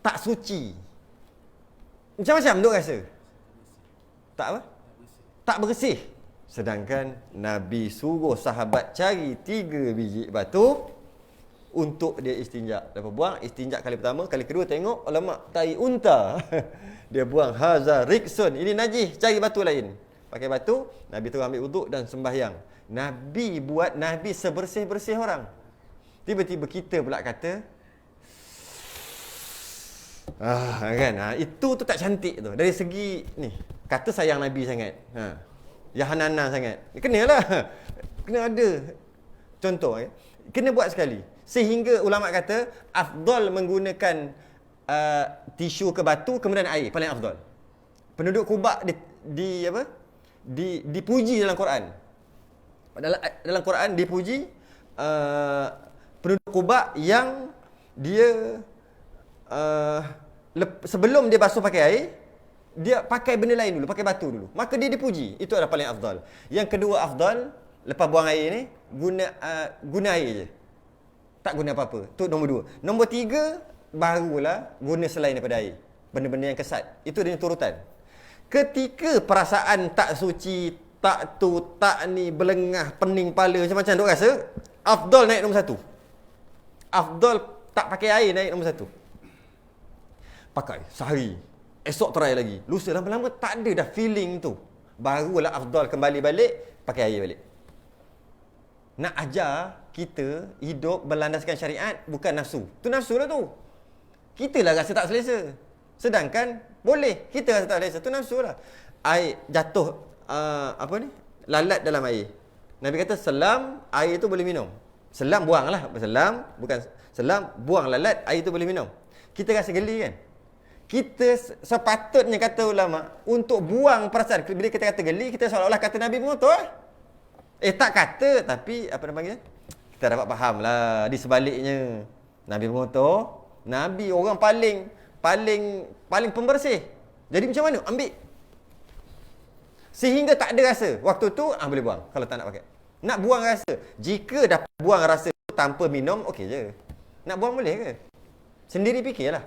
Tak suci. Macam-macam duk rasa. Tak apa? Tak bersih. Sedangkan Nabi suruh sahabat cari 3 biji batu untuk dia istinja. Lepas buang, istinja kali pertama, kali kedua tengok alamak tai unta. Dia buang haza riksun. Ini najis, cari batu lain. Pakai batu, Nabi tu ambil wuduk dan sembahyang. Nabi buat Nabi sebersih-bersih orang. Tiba-tiba kita pula kata kan, itu tu tak cantik tu. Dari segi ni, kata sayang Nabi sangat. Ya Hanana sangat. Kenalah. Kena ada contoh. Kena buat sekali. Sehingga ulama kata afdal menggunakan tisu ke batu kemudian air paling afdal. Penduduk Quba dipuji dalam Quran. Dalam Quran dipuji penduduk Quba yang dia sebelum dia basuh pakai air, dia pakai benda lain dulu, pakai batu dulu. Maka dia dipuji. Itu adalah paling afdal. Yang kedua afdal, lepas buang air ni, guna air je. Tak guna apa-apa. Tu nombor 2. Nombor 3, barulah guna selain daripada air. Benda-benda yang kesat. Itu dia turutan. Ketika perasaan tak suci, tak tu, tak ni, belengah, pening kepala, macam-macam duk rasa, afdal naik nombor 1. Afdal tak pakai air naik nombor 1. Pakai sehari, esok try lagi, lusa, lama-lama tak ada dah feeling tu, barulah afdal kembali balik pakai air balik. Nak ajar kita hidup berlandaskan syariat, bukan nafsu. Tu nafsu lah tu. Kita lah rasa tak selesa. Sedangkan boleh kita rasa tak selesa, tu nafsu lah. Air jatuh lalat dalam air. Nabi kata selam, air tu boleh minum. Selam buanglah, selam bukan selam, buang lalat, air tu boleh minum. Kita rasa geli kan? Kita sepatutnya, kata ulama, untuk buang perasaan. Bila kita kata geli, kita seolah-olah kata Nabi mengutuk lah. Tak kata, tapi apa nama panggil? Kita dapat faham lah di sebaliknya. Nabi mengutuk, Nabi orang paling pembersih. Jadi macam mana? Ambil. Sehingga tak ada rasa. Waktu tu boleh buang kalau tak nak pakai. Nak buang rasa. Jika dapat buang rasa tanpa minum, okey je. Nak buang boleh ke? Sendiri fikirlah.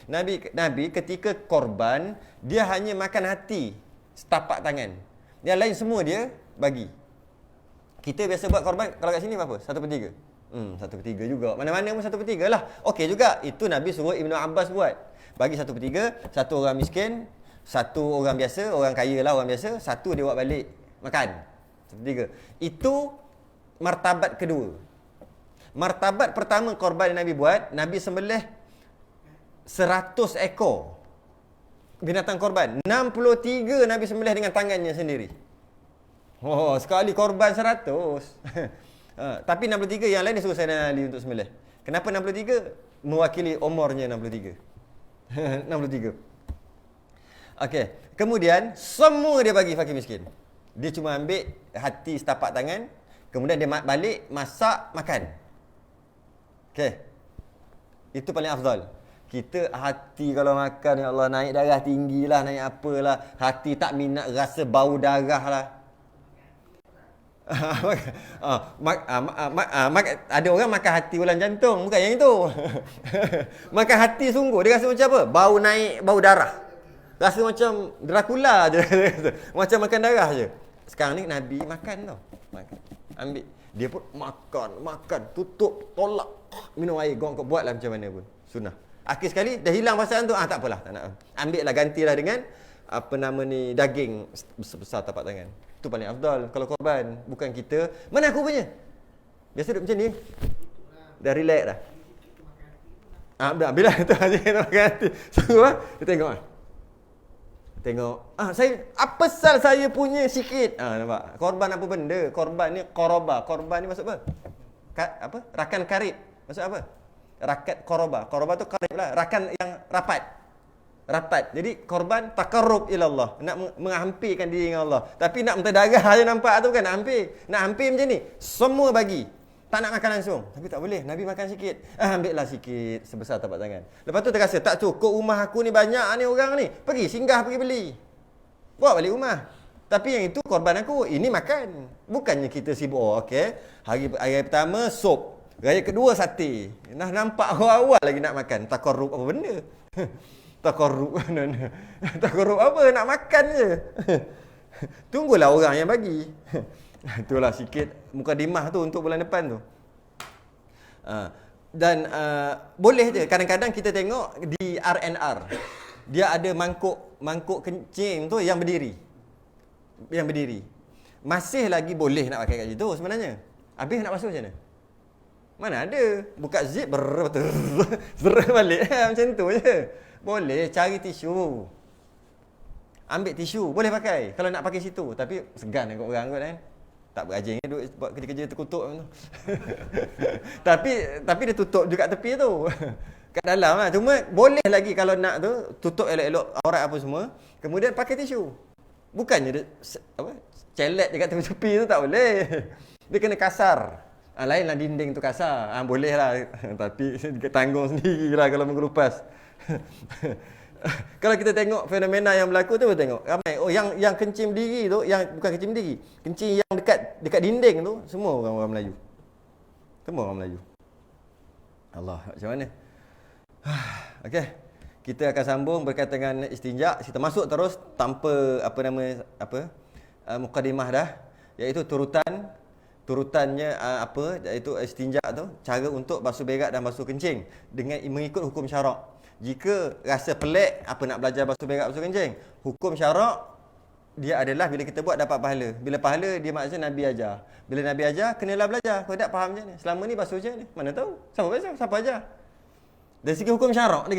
Nabi ketika korban, dia hanya makan hati, setapak tangan. Yang lain semua dia bagi. Kita biasa buat korban, kalau kat sini berapa? 1/3. 1/3 juga. Mana-mana pun 1/3 lah. Okey juga. Itu Nabi suruh Ibnu Abbas buat. Bagi 1/3, satu orang miskin, satu orang biasa, orang kaya lah orang biasa, satu dia buat balik makan. 1/3. Itu martabat kedua. Martabat pertama korban yang Nabi buat, Nabi sembelih 100 ekor binatang korban. 63 Nabi sembelih dengan tangannya sendiri. Sekali korban 100. Tapi 63 yang lain disuruh Sayyidina Ali untuk sembelih. Kenapa 63? Mewakili umurnya 63. 63. Okey. Kemudian semua dia bagi fakir miskin. Dia cuma ambil hati setapak tangan, kemudian dia balik masak makan. Okey. Itu paling afdal. Kita hati kalau makan, ya Allah, naik darah tinggi lah, naik apalah. Hati tak minat, rasa bau darah lah. Ada orang makan hati ulang jantung, bukan yang itu. Makan hati sungguh, dia rasa macam apa? Bau naik, bau darah. Rasa macam Dracula je. Macam makan darah je. Sekarang ni Nabi makan tau. Makan. Ambil. Dia pun makan, tutup, tolak, minum air, kau buatlah macam mana pun. Sunnah. Akhir sekali dah hilang perasaan tu, tak apalah, tak nak. Ambil lah, gantilah dengan daging sebesar tapak tangan. Itu paling afdal kalau korban, bukan kita. Mana aku punya? Biasa duduk macam ni. Dah relax dah. Bila tu aja kita makan hati. Sungguh kita tengok Tengok. Saya apa sal saya punya sikit. Nampak. Korban apa benda? Korban ni qoroba. Korban ni maksud apa? Rakan karib. Maksud apa? Rakat qoroba. Qoroba tu karib lah. Rakan yang rapat. Jadi korban taqarrub ila Allah. Nak menghampirkan diri dengan Allah. Tapi nak menterdarah je nampak tu kan. Nak hampir macam ni. Semua bagi. Tak nak makan langsung. Tapi tak boleh. Nabi makan sikit. Ambillah sikit. Sebesar tapak tangan. Lepas tu terasa tak cukup, rumah aku ni banyak ni orang ni. Singgah pergi beli. Bawa balik rumah. Tapi yang itu korban aku. Ini makan. Bukannya kita sibuk. Okey. Hari pertama sop. Raya kedua sate. Nampak awal-awal lagi nak makan. Taqarrub apa benda? Taqarrub apa? Nak makan je. Tunggulah orang yang bagi. Itulah sikit mukadimah tu untuk bulan depan tu. Dan boleh je. Kadang-kadang kita tengok di R&R. Dia ada mangkuk kencing tu yang berdiri. Masih lagi boleh nak pakai kat situ sebenarnya. Habis nak basuh macam mana? Mana ada. Buka zip balik. Macam tu je. Boleh cari tisu. Ambil tisu. Boleh pakai. Kalau nak pakai situ. Tapi segan kot orang kot kan. Tak berajing duduk buat kerja-kerja terkutuk. tapi dia tutup juga tepi tu. Kat dalam lah. Cuma boleh lagi kalau nak tu. Tutup elok-elok aurat apa semua. Kemudian pakai tisu. Bukannya dia celet dekat tepi-tepi tu tak boleh. Dia kena kasar. Lainlah dinding tu kasar. Boleh lah. Tapi tanggung sendiri lah kalau mengelupas. Kalau kita tengok fenomena yang berlaku tu, kita tengok ramai. Yang kencing berdiri tu, yang bukan kencing berdiri, kencing yang dekat dinding tu, semua orang Melayu. Allah, macam mana? Okey. Kita akan sambung berkaitan dengan istinja. Kita masuk terus tanpa mukadimah dah, iaitu turutannya iaitu istinja tu, cara untuk basuh berak dan basuh kencing dengan mengikut hukum syarak. Jika rasa pelik apa nak belajar basuh berak basuh kencing, hukum syarak dia adalah bila kita buat dapat pahala. Bila pahala dia maksudnya Nabi ajar. Bila Nabi ajar, kenalah belajar. Kau tak faham macam ni. Selama ni basuh je ni. Mana tahu? Siapa basuh? Siapa ajar? Dari segi hukum syarak,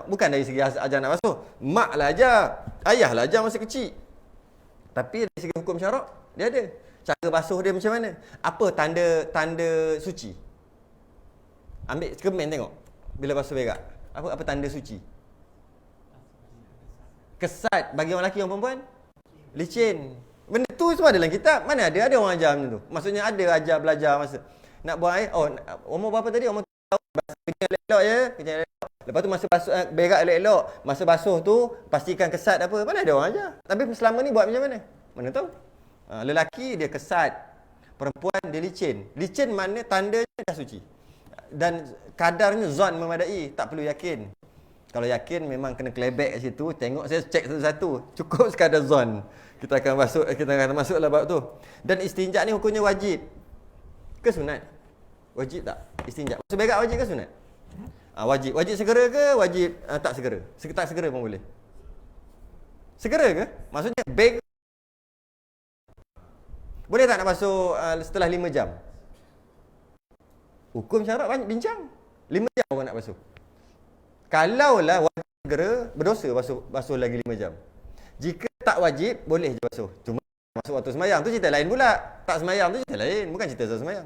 bukan dari segi ajar nak basuh. Mak lah ajar, ayah lah ajar masa kecil. Tapi dari segi hukum syarak, dia ada. Cara basuh dia macam mana? Apa tanda suci? Ambil cermin tengok. Bila basuh berak. Apa tanda suci? Kesat bagi orang lelaki, orang perempuan? Licin. Benda tu semua ada dalam kitab. Mana ada orang ajar macam tu. Maksudnya ada ajar belajar masa nak buang air. Oh, umur berapa tadi? Umur kencing elok-elok je, kencing elok. Lepas tu masa basuh berak elok-elok, masa basuh tu pastikan kesat apa. Mana ada orang ajar. Tapi selama ni buat macam mana? Mana tahu. Lelaki dia kesat, perempuan dia licin. Licin mana tandanya dah suci. Dan kadarnya zon memadai, tak perlu yakin. Kalau yakin memang kena kelebek kat situ, tengok saya cek satu-satu. Cukup sekadar zon. Kita akan masuklah bab tu. Dan istinja ni hukumnya wajib ke sunat? Wajib tak? Istinja. Basuh berak wajib ke sunat? Wajib. Wajib segera ke? Wajib tak segera? Tak segera pun boleh. Segera ke? Maksudnya boleh tak nak basuh setelah 5 jam? Hukum syarak banyak bincang. 5 jam orang nak basuh. Kalaulah wajib segera, berdosa basuh lagi 5 jam. Jika tak wajib, boleh je basuh. Cuma masuk waktu semayang tu cerita lain pula. Tak semayang tu cerita lain, bukan cerita semayang.